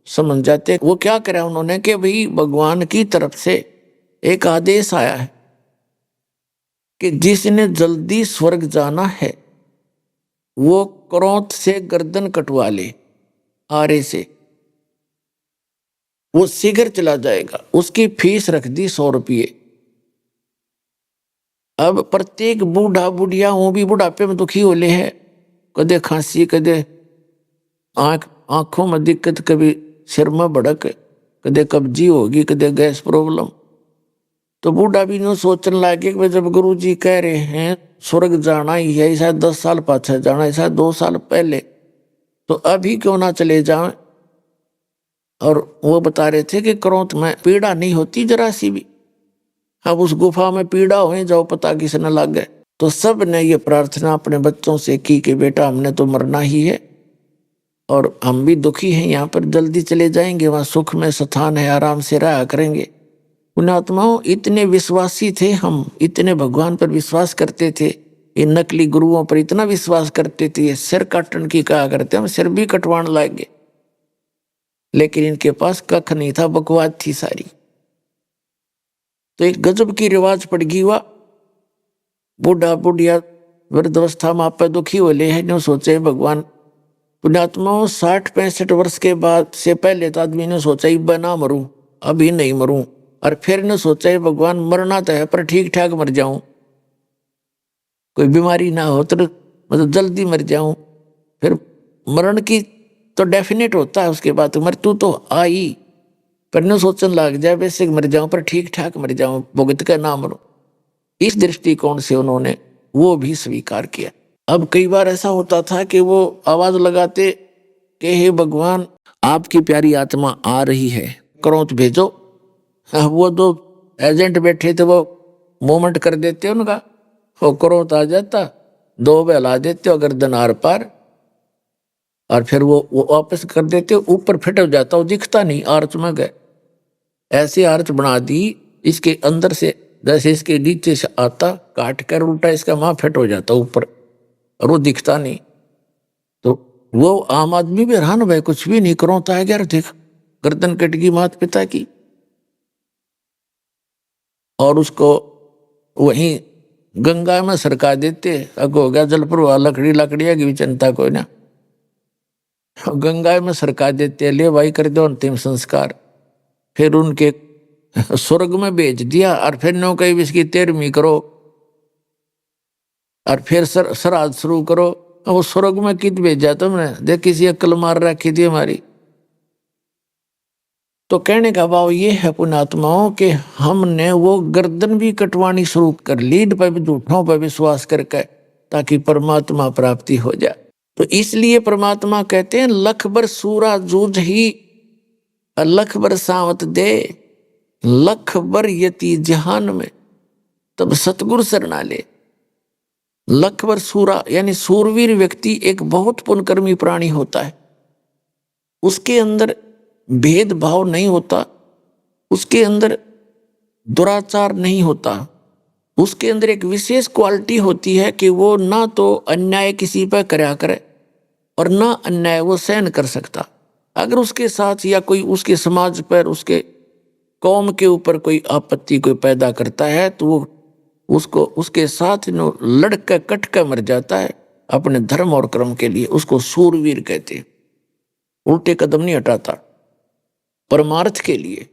समझ जाते। वो क्या करा उन्होंने कि भाई भगवान की तरफ से एक आदेश आया है कि जिसने जल्दी स्वर्ग जाना है वो करौंत से गर्दन कटवा ले, आरे से, वो शीघ्र चला जाएगा। उसकी फीस रख दी 100 रुपये। अब प्रत्येक बूढ़ा बुढ़िया, वो भी बुढ़ापे में दुखी होले है, कदे खांसी, कदे आंखों में दिक्कत, कभी सिर में भड़क, कदे कब्जी होगी, कदे गैस प्रॉब्लम। तो बूढ़ा भी यूं सोचने लगे कि जब गुरु जी कह रहे हैं स्वर्ग जाना ही है, शायद 10 साल पाछे जाना है, शायद 2 साल पहले, तो अभी क्यों ना चले जाएं। और वो बता रहे थे कि करौंत में पीड़ा नहीं होती जरा सी भी, अब उस गुफा में पीड़ा हो जाओ पता किसने लग गए। तो सब ने ये प्रार्थना अपने बच्चों से की कि बेटा हमने तो मरना ही है और हम भी दुखी हैं, यहाँ पर जल्दी चले जाएंगे, वहाँ सुख में स्थान है, आराम से रहा करेंगे। पुण्यात्माओं इतने विश्वासी थे हम, इतने भगवान पर विश्वास करते थे, इन नकली गुरुओं पर इतना विश्वास करते थे, ये सिर काटने की कहा करते, हम सिर भी कटवाने लागे, लेकिन इनके पास कख नहीं था, बकवाद थी सारी। तो एक गजब की रिवाज पड़ गई हुआ, बूढ़ा बुढ़िया वृद्धावस्था में आप दुखी होले है, नो सोचे भगवान। पुण्यात्माओं 60-65 वर्ष के बाद से पहले तो आदमी ने सोचा ही ना मरूं, अभी नहीं मरूं, और फिर ने सोचा है भगवान मरना तो है पर ठीक ठाक मर जाऊं, कोई बीमारी ना हो तो मतलब जल्दी मर जाऊं। फिर मरण की तो डेफिनेट होता है, उसके बाद मृत्यु तो आई, पर न सोचने लग जाए वैसे मर जाऊं पर ठीक ठाक मर जाऊं, भुगत का ना मरूं। इस दृष्टिकोण से उन्होंने वो भी स्वीकार किया। अब कई बार ऐसा होता था कि वो आवाज लगाते कि हे भगवान आपकी प्यारी आत्मा आ रही है, करौंत भेजो। वो दो एजेंट बैठे थे वो मूवमेंट कर देते उनका, वो करौंत आ जाता, 2 बहला देते हो गर्दन आर पार, और फिर वो वापस कर देते हो, ऊपर फिट हो जाता हो, दिखता नहीं, आर्च में गए। ऐसी आर्च बना दी इसके अंदर से, जैसे इसके नीचे से आता काट कर उल्टा इसका वहां फिट हो जाता ऊपर, और वो दिखता नहीं। तो वो आम आदमी भी हैरान भाई, कुछ भी नहीं करोता है यार, देख गर्दन कट गई माता पिता की। और उसको वहीं गंगा में सरका देते, अगो हो गया जल प्रवाह, लकड़ी लकड़िया की भी चिंता कोई ना, गंगा में सरका देते, ले भाई कर दो अंतिम संस्कार। फिर उनके स्वर्ग में भेज दिया, और फिर नो कहीं इसकी 13वीं करो, और फिर श्राद्ध शुरू करो। वो स्वर्ग में कित भेजा तुमने, देख किसी अक्ल मार रखी थी हमारी। तो कहने का भाव ये है पुण्यात्माओं के हमने वो गर्दन भी कटवानी शुरू कर ली, पर भी झूठों पर विश्वास करके, ताकि परमात्मा प्राप्ति हो जाए। तो इसलिए परमात्मा कहते हैं लख बर सूरा जूझ ही लख बर सावत दे, लख बर यति जहान में तब सतगुरु शरणा ले। लख बर सूरा यानी सूरवीर व्यक्ति एक बहुत पुण्यकर्मी प्राणी होता है, उसके अंदर भेदभाव नहीं होता, उसके अंदर दुराचार नहीं होता, उसके अंदर एक विशेष क्वालिटी होती है कि वो ना तो अन्याय किसी पर करया करे और ना अन्याय वो सहन कर सकता। अगर उसके साथ या कोई उसके समाज पर, उसके कौम के ऊपर कोई आपत्ति कोई पैदा करता है, तो वो उसको उसके साथ लड़ कर कट कर मर जाता है अपने धर्म और कर्म के लिए। उसको सूरवीर कहते हैं, उल्टे कदम नहीं हटाता परमार्थ के लिए।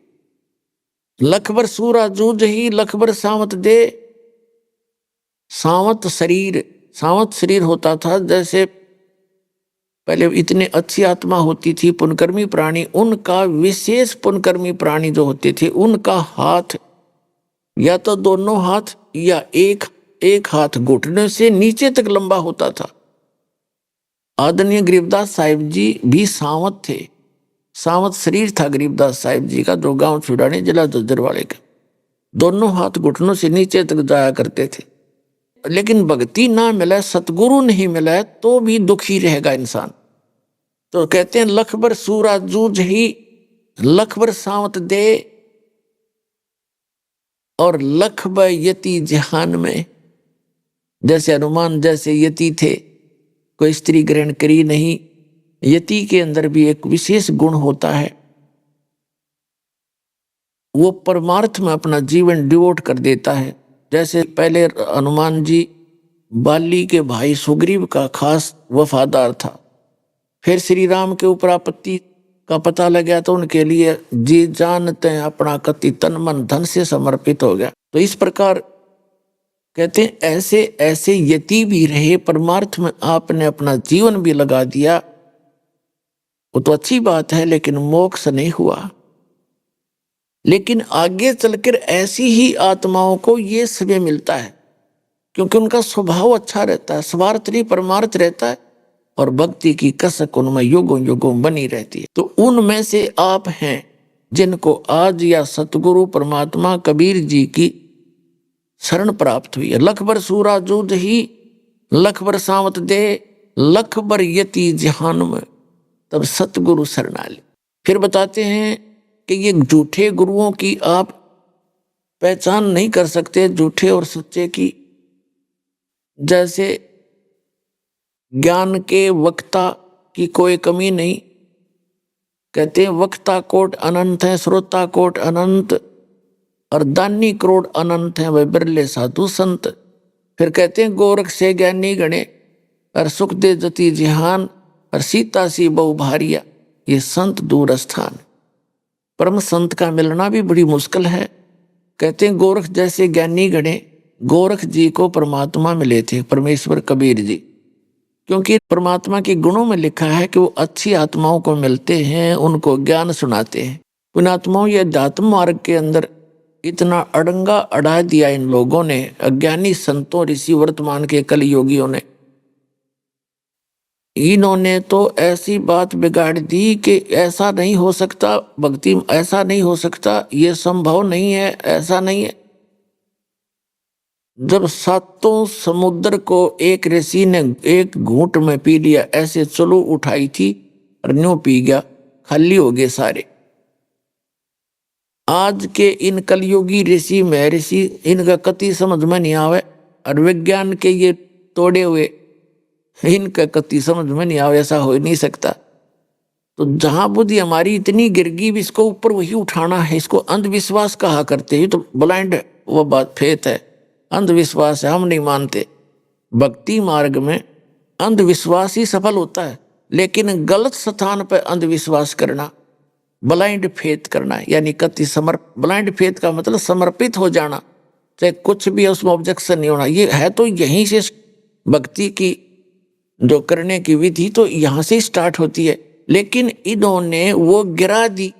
लख बर सूरा जूझ ही लख बर सावत दे। सावत शरीर होता था, जैसे पहले इतने अच्छी आत्मा होती थी पुण्यकर्मी प्राणी, उनका विशेष पुण्यकर्मी प्राणी जो होते थे, उनका हाथ या तो दोनों हाथ या एक हाथ घुटने से नीचे तक लंबा होता था। आदरणीय गरीबदास साहिब जी भी सावत थे, सावत शरीर था गरीबदास साहिब जी का, जो गांव छुड़ाने जिला जज्जरवाड़े का। दोनों हाथ घुटनों से नीचे तक जाया करते थे। लेकिन भक्ति ना मिले, सतगुरु नहीं मिले, तो भी दुखी रहेगा इंसान। तो कहते हैं लख बर सूरा जूझ ही लख बर सावत दे, और लख बर यति जहान में। जैसे हनुमान जैसे यति थे, कोई स्त्री ग्रहण करी नहीं। यति के अंदर भी एक विशेष गुण होता है, वो परमार्थ में अपना जीवन डिवोट कर देता है। जैसे पहले हनुमान जी बाली के भाई सुग्रीव का खास वफादार था, फिर श्री राम के ऊपर आपत्ति का पता लग गया तो उनके लिए जी जानते हैं अपना कति तन मन धन से समर्पित हो गया। तो इस प्रकार कहते हैं ऐसे ऐसे यति भी रहे, परमार्थ में आपने अपना जीवन भी लगा दिया, वो तो अच्छी बात है, लेकिन मोक्ष नहीं हुआ। लेकिन आगे चलकर ऐसी ही आत्माओं को ये समय मिलता है, क्योंकि उनका स्वभाव अच्छा रहता है, स्वार्थ नहीं परमार्थ रहता है, और भक्ति की कसक उनमें युगों युगों बनी रहती है। तो उनमें से आप हैं जिनको आज या सतगुरु परमात्मा कबीर जी की शरण प्राप्त हुई है। लख बर सूरा जूझ ही लख बर सावत दे, लख बर यति जहान में तब सतगुरु शरणा ले। फिर बताते हैं कि ये झूठे गुरुओं की आप पहचान नहीं कर सकते, झूठे और सच्चे की। जैसे ज्ञान के वक्ता की कोई कमी नहीं, कहते हैं वक्ता कोट अनंत है, श्रोता कोट अनंत, और दानी करोड़ अनंत है, वह बिरले साधु संत। फिर कहते हैं गोरख से ज्ञानी गणे, और सुख दे जति जिहान, और सीता सी बहु भारिया, ये संत दूर स्थान। परम संत का मिलना भी बड़ी मुश्किल है। कहते हैं गोरख जैसे ज्ञानी गणे, गोरख जी को परमात्मा मिले थे, परमेश्वर कबीर जी, क्योंकि परमात्मा के गुणों में लिखा है कि वो अच्छी आत्माओं को मिलते हैं, उनको ज्ञान सुनाते हैं। पुण्यात्माओं, ये अध्यात्म मार्ग के अंदर इतना अड़ंगा अड़ा दिया इन लोगों ने, अज्ञानी संतों ऋषि वर्तमान के कल योगियों ने। इन्होंने तो ऐसी बात बिगाड़ दी कि ऐसा नहीं हो सकता, भक्ति ऐसा नहीं हो सकता, ये संभव नहीं है, ऐसा नहीं है। जब सातों समुद्र को एक ऋषि ने एक घूंट में पी लिया, ऐसे चलो उठाई थी और न्यों पी गया, खाली हो गए सारे। आज के इन कलयुगी ऋषि महर्षि इनका कति समझ में नहीं आवे, और विज्ञान के ये तोड़े हुए इनका कति समझ में नहीं आवे, ऐसा हो ही नहीं सकता। तो जहां बुद्धि हमारी इतनी गिर गई, इसको ऊपर वही उठाना है, इसको अंधविश्वास कहा करते हैं। तो ब्लाइंड वो बात फेथ है, अंधविश्वास है, हम नहीं मानते। भक्ति मार्ग में अंधविश्वास ही सफल होता है, लेकिन गलत स्थान पर अंधविश्वास करना, ब्लाइंड फेथ करना, यानी कति ब्लाइंड फेथ का मतलब समर्पित हो जाना, चाहे कुछ भी है उसमें ऑब्जेक्शन नहीं होना। ये है तो यहीं से भक्ति की जो करने की विधि तो यहां से स्टार्ट होती है, लेकिन इन्होंने वो गिरा दी।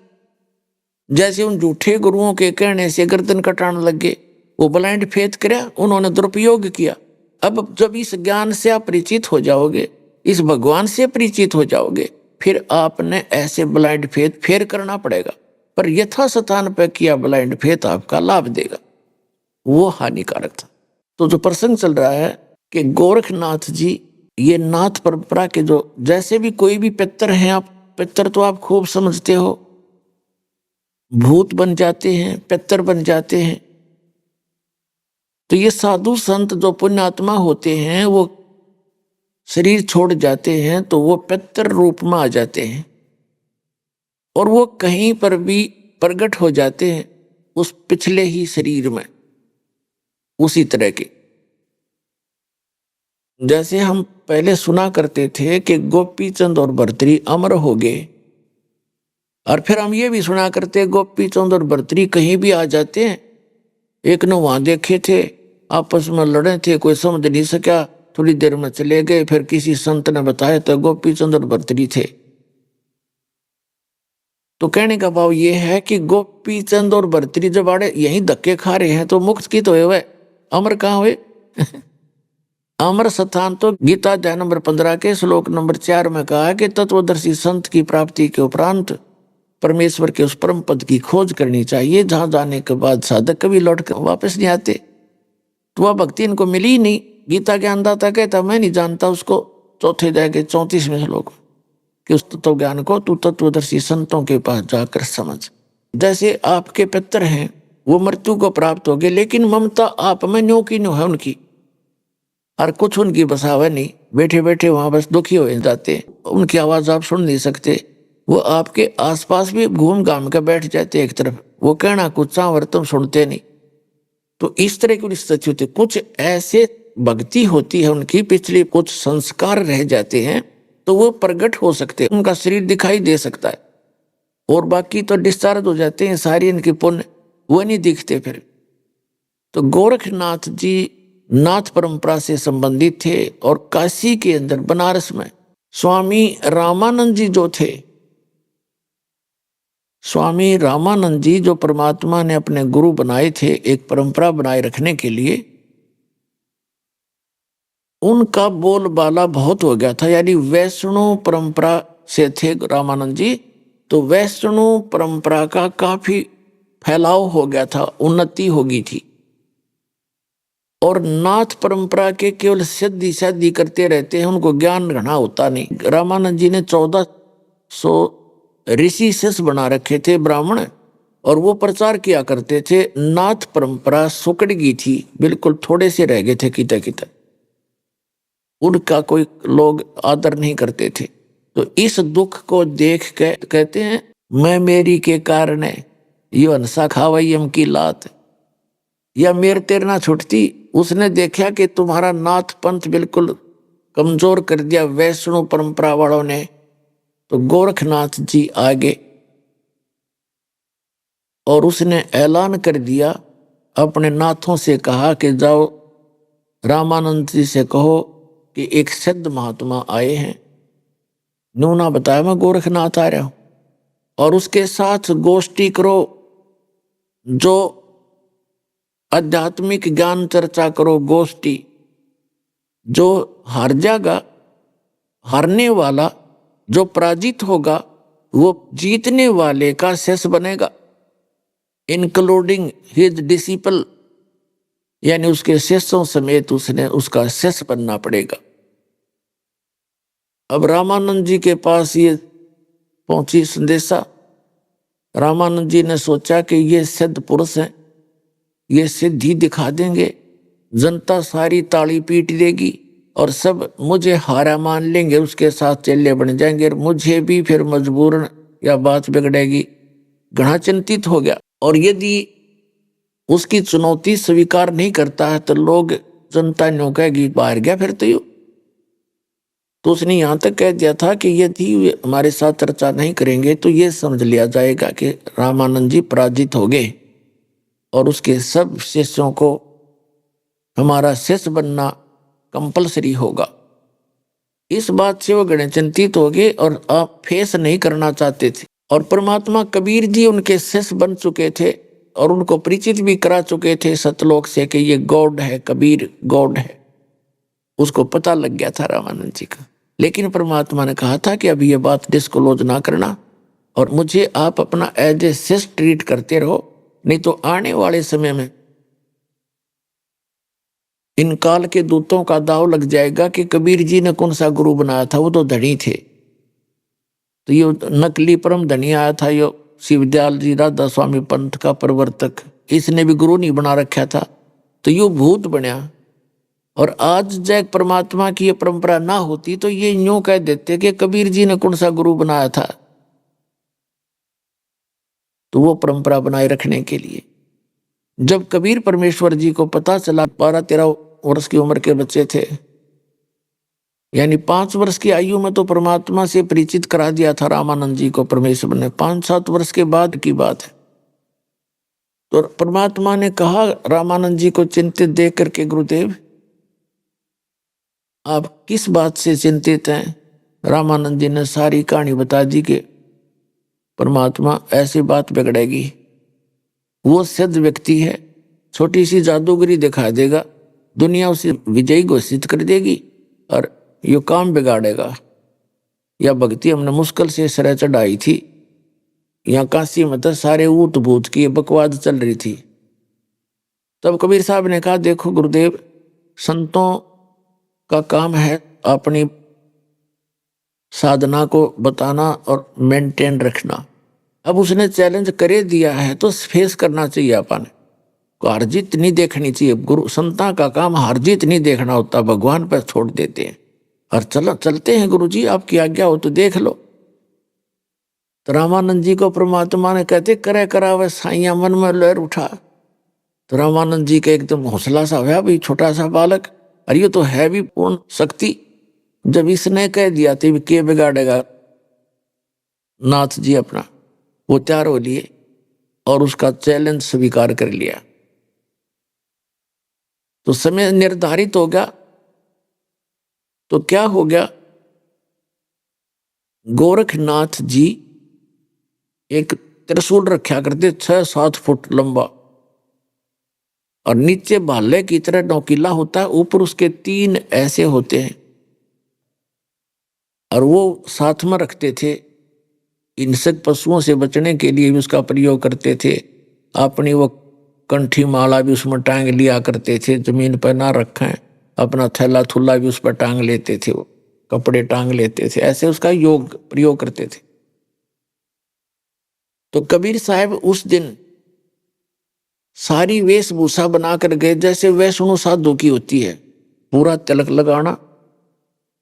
जैसे उन झूठे गुरुओं के कहने से गर्दन कटाने लगे, वो ब्लाइंड फेथ किया, उन्होंने दुरुपयोग किया। अब जब इस ज्ञान से आप परिचित हो जाओगे, इस भगवान से परिचित हो जाओगे, फिर आपने ऐसे ब्लाइंड फेथ फेर करना पड़ेगा। पर यथा स्थान पर किया ब्लाइंड फेथ आपका लाभ देगा, वो हानिकारक था। तो जो प्रसंग चल रहा है कि गोरखनाथ जी, ये नाथ परंपरा के जो जैसे भी कोई भी पितर हैं, आप पितर तो आप खूब समझते हो, भूत बन जाते हैं, पितर बन जाते हैं। तो ये साधु संत जो पुण्यात्मा होते हैं, वो शरीर छोड़ जाते हैं तो वो पितर रूप में आ जाते हैं, और वो कहीं पर भी प्रकट हो जाते हैं उस पिछले ही शरीर में, उसी तरह के। जैसे हम पहले सुना करते थे कि गोपी चंद और भर्तरी अमर हो गए, और फिर हम ये भी सुना करते गोपी चंद और भर्तरी कहीं भी आ जाते हैं। एक ने वहां देखे थे, आपस में लड़े थे, कोई समझ नहीं सका, थोड़ी देर में चले गए, फिर किसी संत ने बताया तो गोपी चंद और भर्तरी थे। तो कहने का भाव ये है कि गोपी चंद और भर्तरी जब आड़े यही धक्के खा रहे हैं तो मुक्त की तो हुए, अमर कहाँ हुए? अमर स्थान तो गीता अध्याय नंबर 15 के श्लोक नंबर 4 में कहा है कि तत्वदर्शी संत की प्राप्ति के उपरांत परमेश्वर के उस परम पद की खोज करनी चाहिए, जहां जाने के बाद साधक कभी लौट कर वापस नहीं आते। तो वह भक्ति इनको मिली ही नहीं। गीता के अंदाता कहता मैं नहीं जानता उसको, चौथे अध्याय के 34वें श्लोक कि उस तत्व ज्ञान को तू तत्वदर्शी संतों के पास जाकर समझ। जैसे आपके पितर हैं, वो मृत्यु को प्राप्त हो गए, लेकिन ममता आप में न्यों की न्यों है उनकी, और कुछ उनकी बसावा नहीं, बैठे बैठे वहां बस दुखी हो जाते, उनकी आवाज आप सुन नहीं सकते, वो आपके आसपास भी घूम घाम कर बैठ जाते एक तरफ, वो कहना कुछ चावर तुम सुनते नहीं। तो इस तरह की स्थिति होती, कुछ ऐसे भक्ति होती है उनकी, पिछले कुछ संस्कार रह जाते हैं तो वो प्रकट हो सकते हैं, उनका शरीर दिखाई दे सकता है, और बाकी तो डिस्चार्ज हो जाते हैं, सारी इनकी पुण्य वो नहीं दिखते फिर। तो गोरखनाथ जी नाथ परंपरा से संबंधित थे, और काशी के अंदर बनारस में स्वामी रामानंद जी जो थे, स्वामी रामानंद जी जो परमात्मा ने अपने गुरु बनाए थे एक परंपरा बनाए रखने के लिए, उनका बोलबाला बहुत हो गया था। यानी वैष्णव परंपरा से थे रामानंद जी, तो वैष्णव परंपरा का काफी फैलाव हो गया था, उन्नति हो गई थी। और नाथ परंपरा के केवल सिद्धि शादी करते रहते हैं, उनको ज्ञान घना होता नहीं। रामानंद जी ने 1400 ऋषि शिष्य बना रखे थे ब्राह्मण, और वो प्रचार किया करते थे। नाथ परंपरा सुकड़ गई थी, बिल्कुल थोड़े से रह गए थे किता किता, उनका कोई लोग आदर नहीं करते थे। तो इस दुख को देख के कहते हैं मैं मेरी के कारण ये हंसा खावैयम की लात, या मेर तेर ना छुटती। उसने देखा कि तुम्हारा नाथ पंथ बिल्कुल कमजोर कर दिया वैष्णव परंपरा वालों ने, तो गोरखनाथ जी आगे और उसने ऐलान कर दिया, अपने नाथों से कहा कि जाओ रामानंद जी से कहो कि एक सिद्ध महात्मा आए हैं, नूना बताया मैं गोरखनाथ आ रहा हूं, और उसके साथ गोष्ठी करो, जो आध्यात्मिक ज्ञान चर्चा करो, गोष्ठी। जो हार जाएगा, हारने वाला जो पराजित होगा वो जीतने वाले का शिष्य बनेगा, इंक्लूडिंग हिज डिसिपल। यानी उसके शिष्यों समेत उसने उसका शिष्य बनना पड़ेगा। अब रामानंद जी के पास ये पहुंची संदेशा। रामानंद जी ने सोचा कि ये सिद्ध पुरुष हैं, ये सिद्धि दिखा देंगे, जनता सारी ताली पीट देगी और सब मुझे हारा मान लेंगे, उसके साथ चेले बन जाएंगे और मुझे भी फिर मजबूरन या बात बिगड़ेगी। घना चिंतित हो गया। और यदि उसकी चुनौती स्वीकार नहीं करता है तो लोग जनता न्यों कहेगी बाहर गया फिर तो उसने यहां तक कह दिया था कि यदि वे हमारे साथ चर्चा नहीं करेंगे तो ये समझ लिया जाएगा कि रामानंद जी पराजित हो गए और उसके सब शिष्यों को हमारा शिष्य बनना कंपलसरी होगा। इस बात से वो गणे चिंतित हो गए और आप फेस नहीं करना चाहते थे। और परमात्मा कबीर जी उनके शिष्य बन चुके थे और उनको परिचित भी करा चुके थे सतलोक से कि ये गॉड है, कबीर गॉड है। उसको पता लग गया था रामानंद जी का। लेकिन परमात्मा ने कहा था कि अभी ये बात डिस्क्लोज ना करना और मुझे आप अपना एज ए शिष्य ट्रीट करते रहो, नहीं तो आने वाले समय में इन काल के दूतों का दाव लग जाएगा कि कबीर जी ने कौन सा गुरु बनाया था, वो तो धनी थे। तो ये नकली परम धनी आया था, ये शिवदयाल जी राधा स्वामी पंथ का प्रवर्तक, इसने भी गुरु नहीं बना रखा था, तो ये भूत बनया। और आज जब परमात्मा की ये परंपरा ना होती तो ये यूं कह देते कि कबीर जी ने कौन सा गुरु बनाया था। तो वो परंपरा बनाए रखने के लिए जब कबीर परमेश्वर जी को पता चला, 12-13 वर्ष की उम्र के बच्चे थे, यानी 5 वर्ष की आयु में तो परमात्मा से परिचित करा दिया था रामानंद जी को परमेश्वर ने। 5-7 वर्ष के बाद की बात है। तो परमात्मा ने कहा रामानंद जी को चिंतित देख करके, गुरुदेव आप किस बात से चिंतित हैं? रामानंद जी ने सारी कहानी बता दी कि परमात्मा ऐसी बात बिगड़ेगी, वो सिद्ध व्यक्ति है, छोटी सी जादूगरी दिखा देगा, दुनिया उसे विजयी घोषित कर देगी और ये काम बिगाड़ेगा। या भक्ति हमने मुश्किल से सिरे चढ़ाई थी, यहाँ काशी में तो सारे ऊट भूत की बकवाद चल रही थी। तब कबीर साहब ने कहा, देखो गुरुदेव, संतों का काम है अपनी साधना को बताना और मेंटेन रखना। अब उसने चैलेंज करे दिया है तो फेस करना चाहिए। अपन को हार जीत नहीं देखनी चाहिए। गुरु संता का काम हार जीत नहीं देखना होता, भगवान पर छोड़ देते हैं और चलो चलते हैं गुरु जी, आपकी आज्ञा हो तो देख लो। तो रामानंद जी को परमात्मा ने कहते करे करावे साइया, मन में लहर उठा। तो रामानंद जी का एकदम हौसला सा हुआ, भाई छोटा सा बालक, और ये तो है भी पूर्ण शक्ति। जब इसने कह दिया तो के बिगाड़ेगा नाथ जी अपना, वो तैयार हो लिए और उसका चैलेंज स्वीकार कर लिया। तो समय निर्धारित हो गया। तो क्या हो गया, गोरखनाथ जी एक त्रिशूल रखा करते 6-7 फुट लंबा और नीचे भाले की तरह नोकीला होता है, ऊपर उसके 3 ऐसे होते हैं और वो साथ में रखते थे। हिंसक पशुओं से बचने के लिए भी उसका प्रयोग करते थे। अपनी वो कंठी माला भी उसमें टांग लिया करते थे, जमीन पर ना रखें, अपना थैला थुल्ला भी उस पर टांग लेते थे, वो कपड़े टांग लेते थे, ऐसे उसका प्रयोग करते थे। तो कबीर साहब उस दिन सारी वेशभूषा बनाकर गए जैसे वैष्णो साधु की होती है, पूरा तिलक लगाना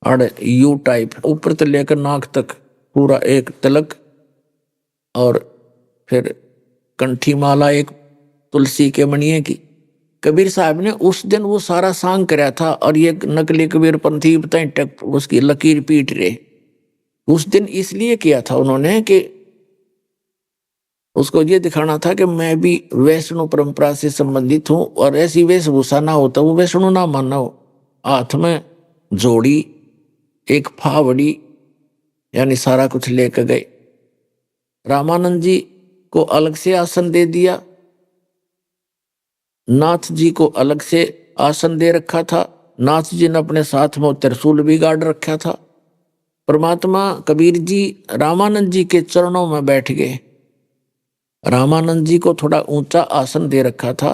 और यू टाइप ऊपर से लेकर नाक तक पूरा एक तिलक, और फिर कंठी माला एक तुलसी के मणिये की। कबीर साहब ने उस दिन वो सारा सांग कराया था और ये नकली कबीर पंथी टक उसकी लकीर पीट रहे। उस दिन इसलिए किया था उन्होंने कि उसको ये दिखाना था कि मैं भी वैष्णो परंपरा से संबंधित हूं और ऐसी वेशभूषा ना होता, वो वैष्णो ना मानना हो। हाथ में जोड़ी, एक फावड़ी, यानी सारा कुछ लेकर गए। रामानंद जी को अलग से आसन दे दिया, नाथ जी को अलग से आसन दे रखा था। नाथ जी ने अपने साथ में त्रिशूल भी गाड़ रखा था। परमात्मा कबीर जी रामानंद जी के चरणों में बैठ गए। रामानंद जी को थोड़ा ऊंचा आसन दे रखा था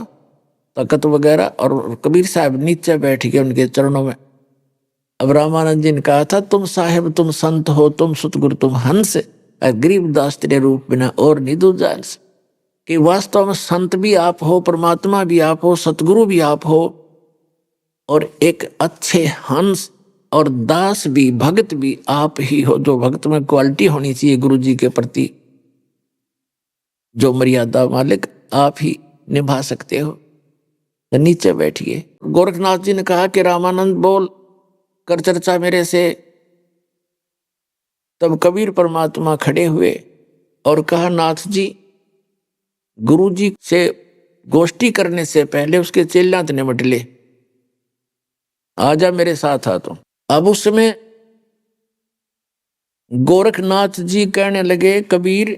तकत वगैरह, और कबीर साहब नीचे बैठ गए उनके चरणों में। अब रामानंद जी ने कहा था, तुम साहेब तुम संत हो, तुम सतगुरु तुम हंस, गरीबदास तेरे रूप बिना और नहीं दूजा। कि वास्तव में संत भी आप हो, परमात्मा भी आप हो, सतगुरु भी आप हो, और एक अच्छे हंस और दास भी, भगत भी आप ही हो। जो भक्त में क्वालिटी होनी चाहिए गुरु जी के प्रति, जो मर्यादा मालिक आप ही निभा सकते हो। तो नीचे बैठिए। गोरखनाथ जी ने कहा कि रामानंद बोल कर चर्चा मेरे से। तब कबीर परमात्मा खड़े हुए और कहा, नाथ जी, गुरु जी से गोष्ठी करने से पहले उसके चेला तो निमट ले, आजा मेरे साथ आ। तो अब उस समय गोरखनाथ जी कहने लगे, कबीर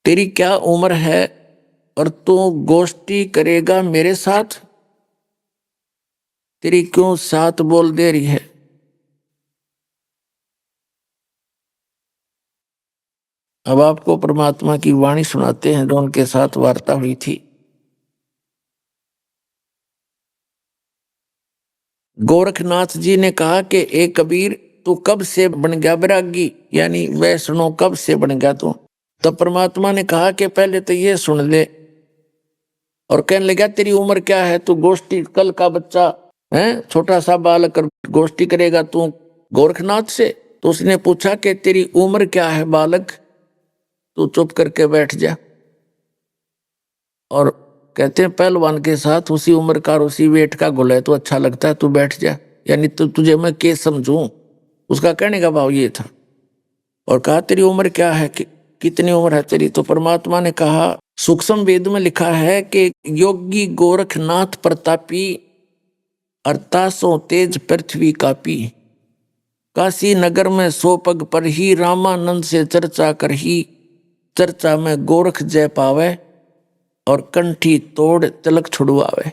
तेरी क्या उम्र है और तू गोष्ठी करेगा मेरे साथ? तेरी क्यों साथ बोल दे रही है? अब आपको परमात्मा की वाणी सुनाते हैं जो उनके साथ वार्ता हुई थी। गोरखनाथ जी ने कहा कि ए कबीर, तू कब से बन गया बैरागी, यानी वैष्णो कब से बन गया तू? तब परमात्मा ने कहा कि पहले तो ये सुन ले। और कहने लगा, तेरी उम्र क्या है? तू गोष्ठी कल का बच्चा है, छोटा सा बालक गोष्ठी करेगा तू गोरखनाथ से? तो उसने पूछा कि तेरी उम्र क्या है बालक? तू चुप करके बैठ जा। और कहते हैं पहलवान के साथ उसी उम्र का और उसी वेट का गुल है तो अच्छा लगता है, तू बैठ जा, यानी तुझे मैं के समझूं। उसका कहने का भाव ये था। और कहा, तेरी उम्र क्या है, कितनी उम्र है तेरी? तो परमात्मा ने कहा, सूक्ष्म वेद में लिखा है कि योगी गोरखनाथ प्रतापी, अर्थासों तेज पृथ्वी कापी, काशी नगर में 100 पग पर ही, रामानंद से चर्चा कर ही, चर्चा में गोरख जय पावे, और कंठी तोड़ तिलक छुड़वावे।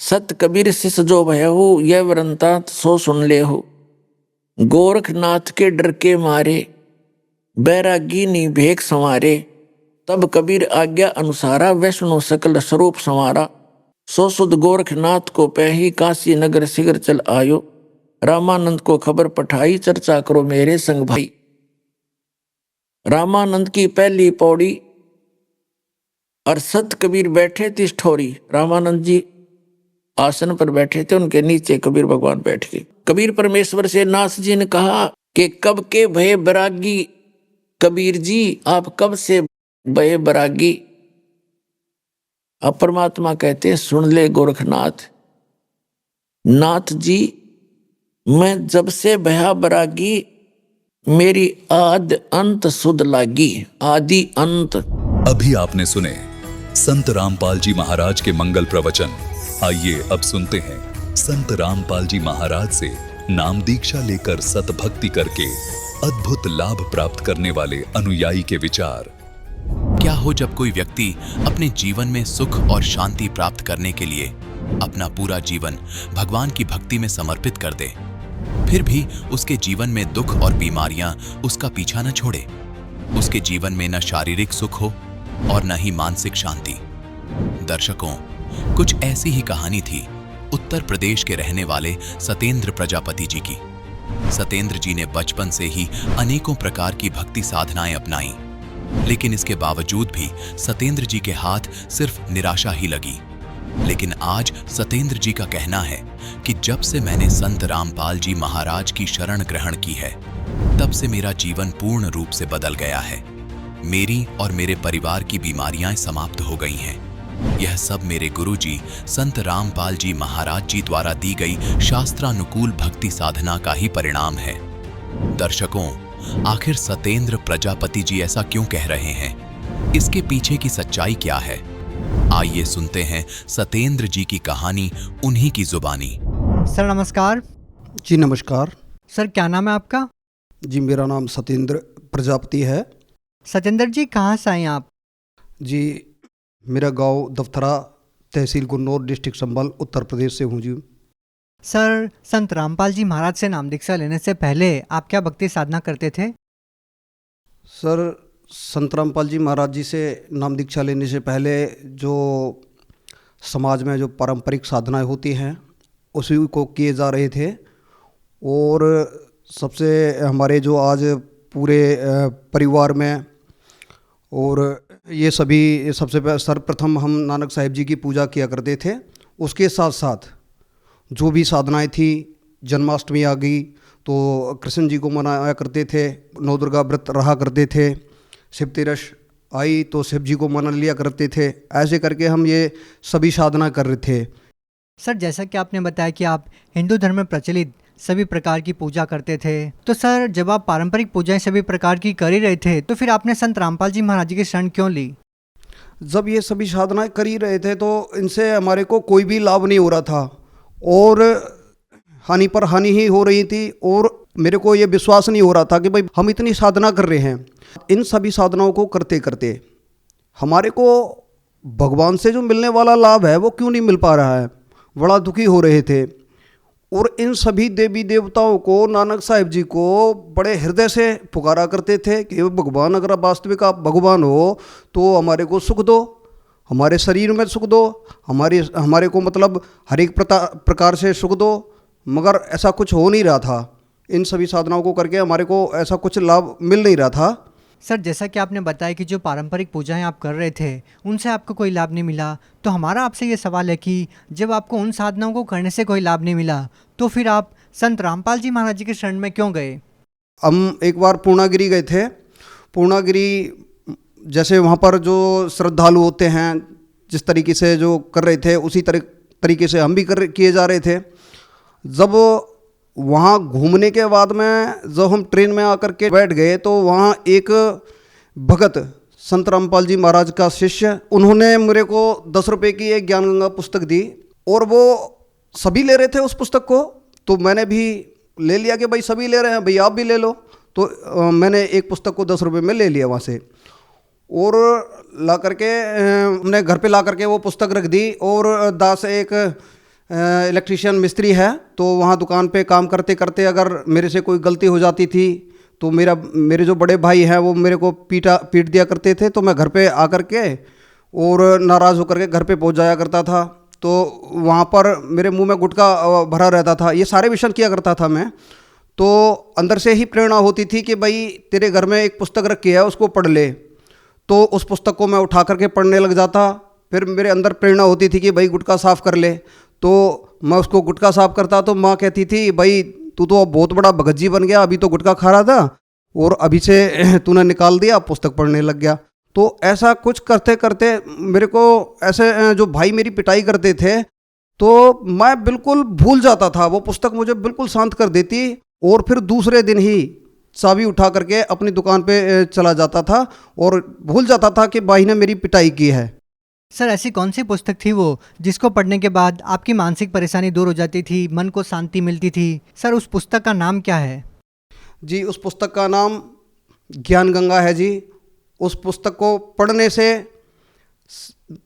सत कबीर शिष जो भय हो, यह वरंता सो सुन ले हो। गोरखनाथ के डर के मारे, बैरागी नी भेख संवारे, तब कबीर आज्ञा अनुसारा, वैष्णो सकल स्वरूप संवारा। सो सुध गोरखनाथ को पही, काशी नगर शीघ्र चल आयो। रामानंद को खबर पठाई, चर्चा करो मेरे संग भाई। रामानंद की पहली पौड़ी, और सत कबीर बैठे तिस ठोरी। रामानंद जी आसन पर बैठे थे, उनके नीचे कबीर भगवान बैठ गए। कबीर परमेश्वर से नाथ जी ने कहा कि कब के भय बैरागी कबीर जी, आप कब से भय बैरागी? अब परमात्मा कहते हैं, सुन ले गोरखनाथ, नाथ जी मैं जब से भया बैरागी, मेरी आद अंत सुध लागी। आदि अंत। अभी आपने सुने संत रामपाल जी महाराज के मंगल प्रवचन। आइए अब सुनते हैं संत रामपाल जी महाराज से नाम दीक्षा लेकर सतभक्ति करके अद्भुत लाभ प्राप्त करने वाले अनुयायी के विचार। क्या हो जब कोई व्यक्ति अपने जीवन में सुख और शांति प्राप्त करने के लिए अपना पूरा जीवन भगवान की भक्ति में समर्पित कर दे, फिर भी उसके जीवन में दुख और बीमारियां उसका पीछा न छोड़े। उसके जीवन में न शारीरिक सुख हो और न ही मानसिक शांति। दर्शकों, कुछ ऐसी ही कहानी थी उत्तर प्रदेश के रहने वाले सतेंद्र प्रजापति जी की। सतेंद्र जी ने बचपन से ही अनेकों प्रकार की भक्ति साधनाएं अपनाई, लेकिन इसके बावजूद भी सतेंद्र जी के हाथ सिर्फ निराशा ही लगी। लेकिन आज सतेंद्र जी का कहना है कि जब से मैंने संत रामपाल जी महाराज की शरण ग्रहण की है, तब से मेरा जीवन पूर्ण रूप से बदल गया है। मेरी और मेरे परिवार की बीमारियां समाप्त हो गई हैं। यह सब मेरे गुरुजी संत रामपाल जी महाराज जी द्वारा दी गई शास्त्रानुकूल भक्ति साधना का ही परिणाम है। दर्शकों, आखिर सतेंद्र प्रजापति जी ऐसा क्यों कह रहे हैं? इसके पीछे की सच्चाई क्या है? आइए सुनते हैं सतेंद्र जी की कहानी उन्हीं की जुबानी। सर नमस्कार। जी नमस्कार। सर क्या नाम है आपका? जी मेरा नाम सतेंद्र प्रजापति है। सतेंद्र जी कहाँ से आए आप? जी मेरा गांव दफ्तरा, तहसील गुन्नौर, डिस्ट्रिक्ट संभल, उत्तर प्रदेश से हूँ जी। सर संत रामपाल जी महाराज से नाम दीक्षा लेने से पहले आप क्या भक्ति साधना करते थे? सर संत रामपाल जी महाराज जी से नाम दीक्षा लेने से पहले जो समाज में जो पारंपरिक साधनाएं होती हैं उसी को किए जा रहे थे। और सबसे हमारे जो आज पूरे परिवार में और ये सभी सर्वप्रथम हम नानक साहिब जी की पूजा किया करते थे। उसके साथ साथ जो भी साधनाएं थी, जन्माष्टमी आ गई तो कृष्ण जी को मनाया करते थे, नौ दुर्गा व्रत रहा करते थे, शिव तेरस आई तो शिव जी को मना लिया करते थे। ऐसे करके हम ये सभी साधना कर रहे थे। सर जैसा कि आपने बताया कि आप हिंदू धर्म में प्रचलित सभी प्रकार की पूजा करते थे, तो सर जब आप पारंपरिक पूजाएं सभी प्रकार की कर ही रहे थे तो फिर आपने संत रामपाल जी महाराज जी की शरण क्यों ली? जब ये सभी साधनाएं कर ही रहे थे तो इनसे हमारे को कोई भी लाभ नहीं हो रहा था और हानि पर हानि ही हो रही थी। और मेरे को ये विश्वास नहीं हो रहा था कि भाई हम इतनी साधना कर रहे हैं, इन सभी साधनाओं को करते करते हमारे को भगवान से जो मिलने वाला लाभ है वो क्यों नहीं मिल पा रहा है। बड़ा दुखी हो रहे थे। और इन सभी देवी देवताओं को, नानक साहिब जी को बड़े हृदय से पुकारा करते थे कि भगवान, अगर वास्तविक आप भगवान हो तो हमारे को सुख दो, हमारे शरीर में सुख दो, हमारे को मतलब हर एक प्रकार से सुख दो। मगर ऐसा कुछ हो नहीं रहा था। इन सभी साधनाओं को करके हमारे को ऐसा कुछ लाभ मिल नहीं रहा था। सर जैसा कि आपने बताया कि जो पारंपरिक पूजाएं आप कर रहे थे उनसे आपको कोई लाभ नहीं मिला, तो हमारा आपसे ये सवाल है कि जब आपको उन साधनाओं को करने से कोई लाभ नहीं मिला तो फिर आप संत रामपाल जी महाराज जी के शरण में क्यों गए? हम एक बार पूर्णागिरी गए थे। पूर्णागिरी जैसे वहाँ पर जो श्रद्धालु होते हैं जिस तरीके से जो कर रहे थे उसी तरीके से हम भी किए जा रहे थे। जब वहाँ घूमने के बाद में जब हम ट्रेन में आकर के बैठ गए तो वहाँ एक भगत संत रामपाल जी महाराज का शिष्य, उन्होंने मेरे को 10 रुपये की एक ज्ञान गंगा पुस्तक दी और वो सभी ले रहे थे उस पुस्तक को, तो मैंने भी ले लिया कि भाई सभी ले रहे हैं, भाई आप भी ले लो। तो मैंने एक पुस्तक को 10 रुपये में ले लिया वहाँ से और ला करके हमने घर पे ला करके वो पुस्तक रख दी। और दास एक इलेक्ट्रीशियन मिस्त्री है, तो वहाँ दुकान पे काम करते करते अगर मेरे से कोई गलती हो जाती थी तो मेरे जो बड़े भाई हैं वो मेरे को पीट दिया करते थे। तो मैं घर पे आकर के और नाराज़ होकर के घर पे पहुँच जाया करता था। तो वहाँ पर मेरे मुंह में गुटखा भरा रहता था। ये सारे विषय किया करता था मैं। तो अंदर से ही प्रेरणा होती थी कि भाई तेरे घर में एक पुस्तक रखी है उसको पढ़ ले। तो उस पुस्तक को मैं उठा करके पढ़ने लग जाता। फिर मेरे अंदर प्रेरणा होती थी कि भाई गुटखा साफ़ कर ले, तो मैं उसको गुटखा साफ़ करता तो माँ कहती थी भाई तू तो अब बहुत बड़ा भगत जी बन गया, अभी तो गुटखा खा रहा था और अभी से तूने निकाल दिया, पुस्तक पढ़ने लग गया। तो ऐसा कुछ करते करते मेरे को ऐसे जो भाई मेरी पिटाई करते थे तो मैं बिल्कुल भूल जाता था। वो पुस्तक मुझे बिल्कुल शांत कर देती और फिर दूसरे दिन ही चाबी उठा करके अपनी दुकान पे चला जाता था और भूल जाता था कि भाई ने मेरी पिटाई की है। सर ऐसी कौन सी पुस्तक थी वो जिसको पढ़ने के बाद आपकी मानसिक परेशानी दूर हो जाती थी, मन को शांति मिलती थी? सर उस पुस्तक का नाम क्या है? जी उस पुस्तक का नाम ज्ञान गंगा है जी। उस पुस्तक को पढ़ने से,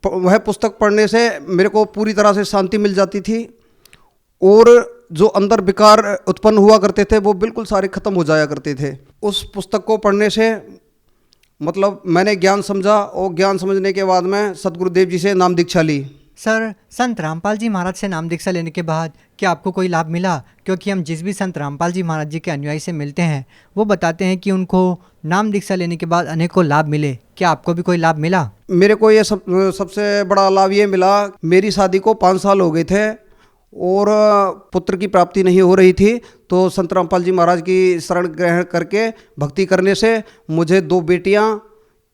वह पुस्तक पढ़ने से मेरे को पूरी तरह से शांति मिल जाती थी और जो अंदर विकार उत्पन्न हुआ करते थे वो बिल्कुल सारे खत्म हो जाया करते थे। उस पुस्तक को पढ़ने से मतलब मैंने ज्ञान समझा और ज्ञान समझने के बाद में सतगुरुदेव जी से नाम दीक्षा ली। सर संत रामपाल जी महाराज से नाम दीक्षा लेने के बाद क्या आपको कोई लाभ मिला? क्योंकि हम जिस भी संत रामपाल जी महाराज जी के अनुयायी से मिलते हैं वो बताते हैं कि उनको नाम दीक्षा लेने के बाद अनेकों लाभ मिले। क्या आपको भी कोई लाभ मिला? मेरे को ये सबसे बड़ा लाभ ये मिला, मेरी शादी को 5 साल हो गए थे और पुत्र की प्राप्ति नहीं हो रही थी। तो संत रामपाल जी महाराज की शरण ग्रहण करके भक्ति करने से मुझे 2 बेटियां,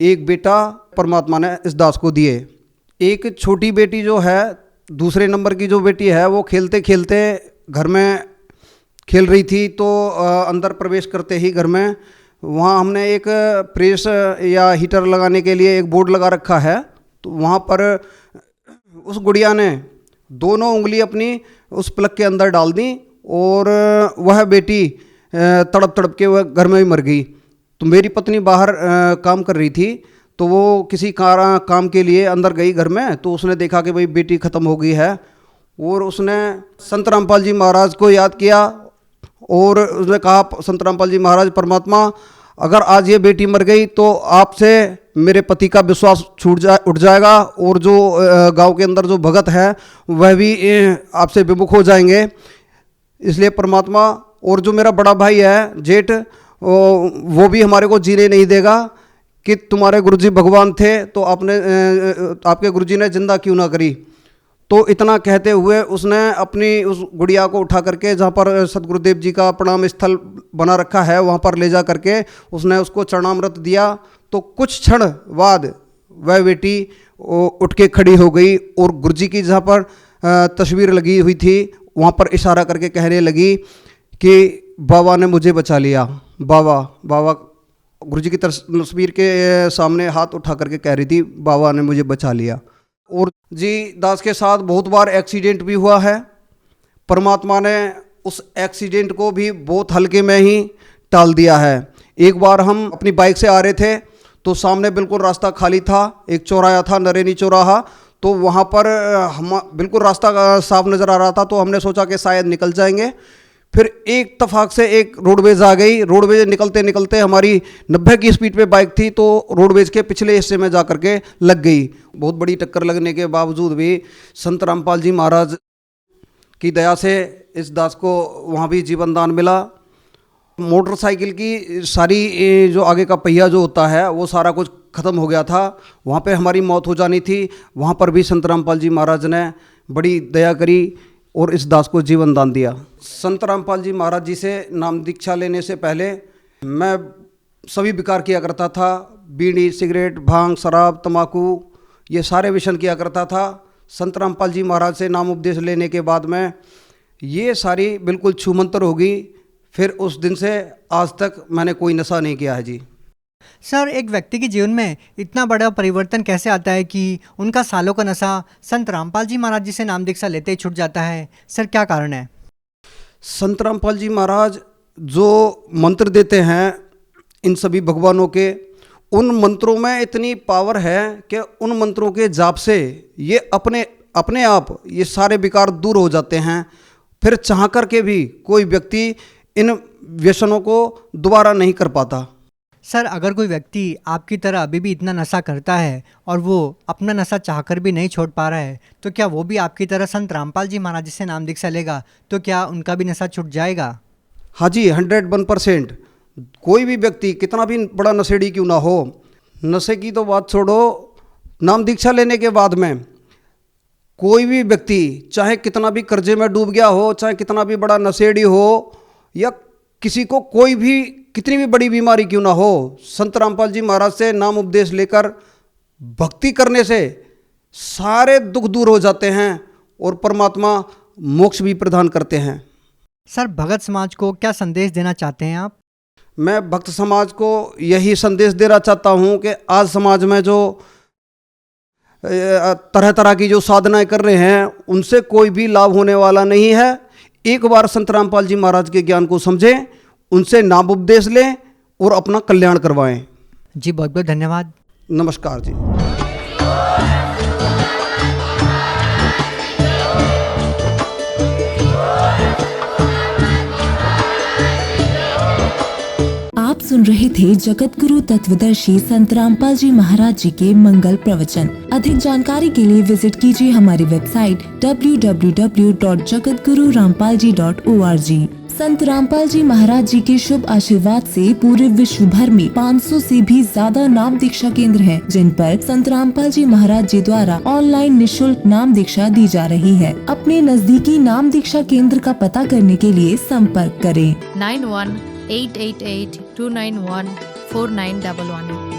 1 बेटा परमात्मा ने इस दास को दिए। एक छोटी बेटी जो है, दूसरे नंबर की जो बेटी है वो खेलते खेलते घर में खेल रही थी तो अंदर प्रवेश करते ही घर में वहाँ हमने एक प्रेस या हीटर लगाने के लिए एक बोर्ड लगा रखा है। तो वहाँ पर उस गुड़िया ने दोनों उंगली अपनी उस प्लग के अंदर डाल दी और वह बेटी तड़प तड़प के वह घर में ही मर गई। तो मेरी पत्नी बाहर काम कर रही थी तो वो किसी काम के लिए अंदर गई घर में, तो उसने देखा कि भाई बेटी ख़त्म हो गई है और उसने संत रामपाल जी महाराज को याद किया और उसने कहा संत रामपाल जी महाराज परमात्मा अगर आज ये बेटी मर गई तो आपसे मेरे पति का विश्वास उठ जाएगा, और जो गांव के अंदर जो भगत है वह भी आपसे विमुख हो जाएंगे। इसलिए परमात्मा, और जो मेरा बड़ा भाई है जेठ, वो भी हमारे को जीने नहीं देगा कि तुम्हारे गुरुजी भगवान थे तो आपके गुरुजी ने जिंदा क्यों ना करी। तो इतना कहते हुए उसने अपनी उस गुड़िया को उठा करके, जहाँ पर सदगुरुदेव जी का प्रणाम स्थल बना रखा है, वहाँ पर ले जा करके उसने उसको चरणामृत दिया। तो कुछ क्षण बाद वह बेटी उठ के खड़ी हो गई और गुरुजी की जहाँ पर तस्वीर लगी हुई थी वहाँ पर इशारा करके कहने लगी कि बाबा ने मुझे बचा लिया। बाबा गुरुजी की तस्वीर के सामने हाथ उठा करके कह रही थी, बाबा ने मुझे बचा लिया। और जी दास के साथ बहुत बार एक्सीडेंट भी हुआ है। परमात्मा ने उस एक्सीडेंट को भी बहुत हल्के में ही टाल दिया है। एक बार हम अपनी बाइक से आ रहे थे तो सामने बिल्कुल रास्ता खाली था, एक चौराहा था, नरेनी चौराहा, तो वहाँ पर हम बिल्कुल रास्ता साफ नज़र आ रहा था, तो हमने सोचा कि शायद निकल जाएंगे। फिर एक तफाक से एक रोडवेज आ गई। रोडवेज निकलते निकलते हमारी 90 की स्पीड पे बाइक थी, तो रोडवेज के पिछले हिस्से में जा करके लग गई। बहुत बड़ी टक्कर लगने के बावजूद भी संत रामपाल जी महाराज की दया से इस दास को वहाँ भी जीवन दान मिला। मोटरसाइकिल की सारी जो आगे का पहिया जो होता है वो सारा कुछ ख़त्म हो गया था, वहाँ पे हमारी मौत हो जानी थी। वहाँ पर भी संत रामपाल जी महाराज ने बड़ी दया करी और इस दास को जीवन दान दिया। संत रामपाल जी महाराज जी से नाम दीक्षा लेने से पहले मैं सभी विकार किया करता था। बीड़ी, सिगरेट, भांग, शराब, तम्बाकू, ये सारे व्यसन किया करता था। संत रामपाल जी महाराज से नाम उपदेश लेने के बाद में ये सारी बिल्कुल छूमंतर होगी। फिर उस दिन से आज तक मैंने कोई नशा नहीं किया है जी। सर, एक व्यक्ति के जीवन में इतना बड़ा परिवर्तन कैसे आता है कि उनका सालों का नशा संत रामपाल जी महाराज जी से नाम दीक्षा लेते ही छूट जाता है? सर, क्या कारण है? संत रामपाल जी महाराज जो मंत्र देते हैं इन सभी भगवानों के, उन मंत्रों में इतनी पावर है कि उन मंत्रों के जाप से ये अपने आप ये सारे विकार दूर हो जाते हैं। फिर चाह कर के भी कोई व्यक्ति इन व्यसनों को दोबारा नहीं कर पाता। सर, अगर कोई व्यक्ति आपकी तरह अभी भी इतना नशा करता है और वो अपना नशा चाहकर भी नहीं छोड़ पा रहा है, तो क्या वो भी आपकी तरह संत रामपाल जी महाराज जी से नाम दीक्षा लेगा तो क्या उनका भी नशा छूट जाएगा? हाँ जी, 101%। कोई भी व्यक्ति कितना भी बड़ा नशेड़ी क्यों ना हो, नशे की तो बात छोड़ो, नाम दीक्षा लेने के बाद में कोई भी व्यक्ति चाहे कितना भी कर्जे में डूब गया हो, चाहे कितना भी बड़ा नशेड़ी हो, या किसी को कोई भी कितनी भी बड़ी बीमारी क्यों ना हो, संत रामपाल जी महाराज से नाम उपदेश लेकर भक्ति करने से सारे दुख दूर हो जाते हैं और परमात्मा मोक्ष भी प्रदान करते हैं। सर, भगत समाज को क्या संदेश देना चाहते हैं आप? मैं भक्त समाज को यही संदेश देना चाहता हूँ कि आज समाज में जो तरह तरह की जो साधनाएं कर रहे हैं उनसे कोई भी लाभ होने वाला नहीं है। एक बार संत रामपाल जी महाराज के ज्ञान को समझें, उनसे नाम उपदेश लें और अपना कल्याण करवाएं। जी, बहुत बहुत धन्यवाद। नमस्कार जी। आप सुन रहे थे जगत गुरु तत्वदर्शी संत रामपाल जी महाराज जी के मंगल प्रवचन। अधिक जानकारी के लिए विजिट कीजिए हमारी वेबसाइट www.jagatgururampalji.org। संत रामपाल जी महाराज जी के शुभ आशीर्वाद से पूरे विश्व भर में 500 से भी ज्यादा नाम दीक्षा केंद्र हैं, जिन पर संत रामपाल जी महाराज जी द्वारा ऑनलाइन निशुल्क नाम दीक्षा दी जा रही है। अपने नजदीकी नाम दीक्षा केंद्र का पता करने के लिए संपर्क करें 91 888 291 4911।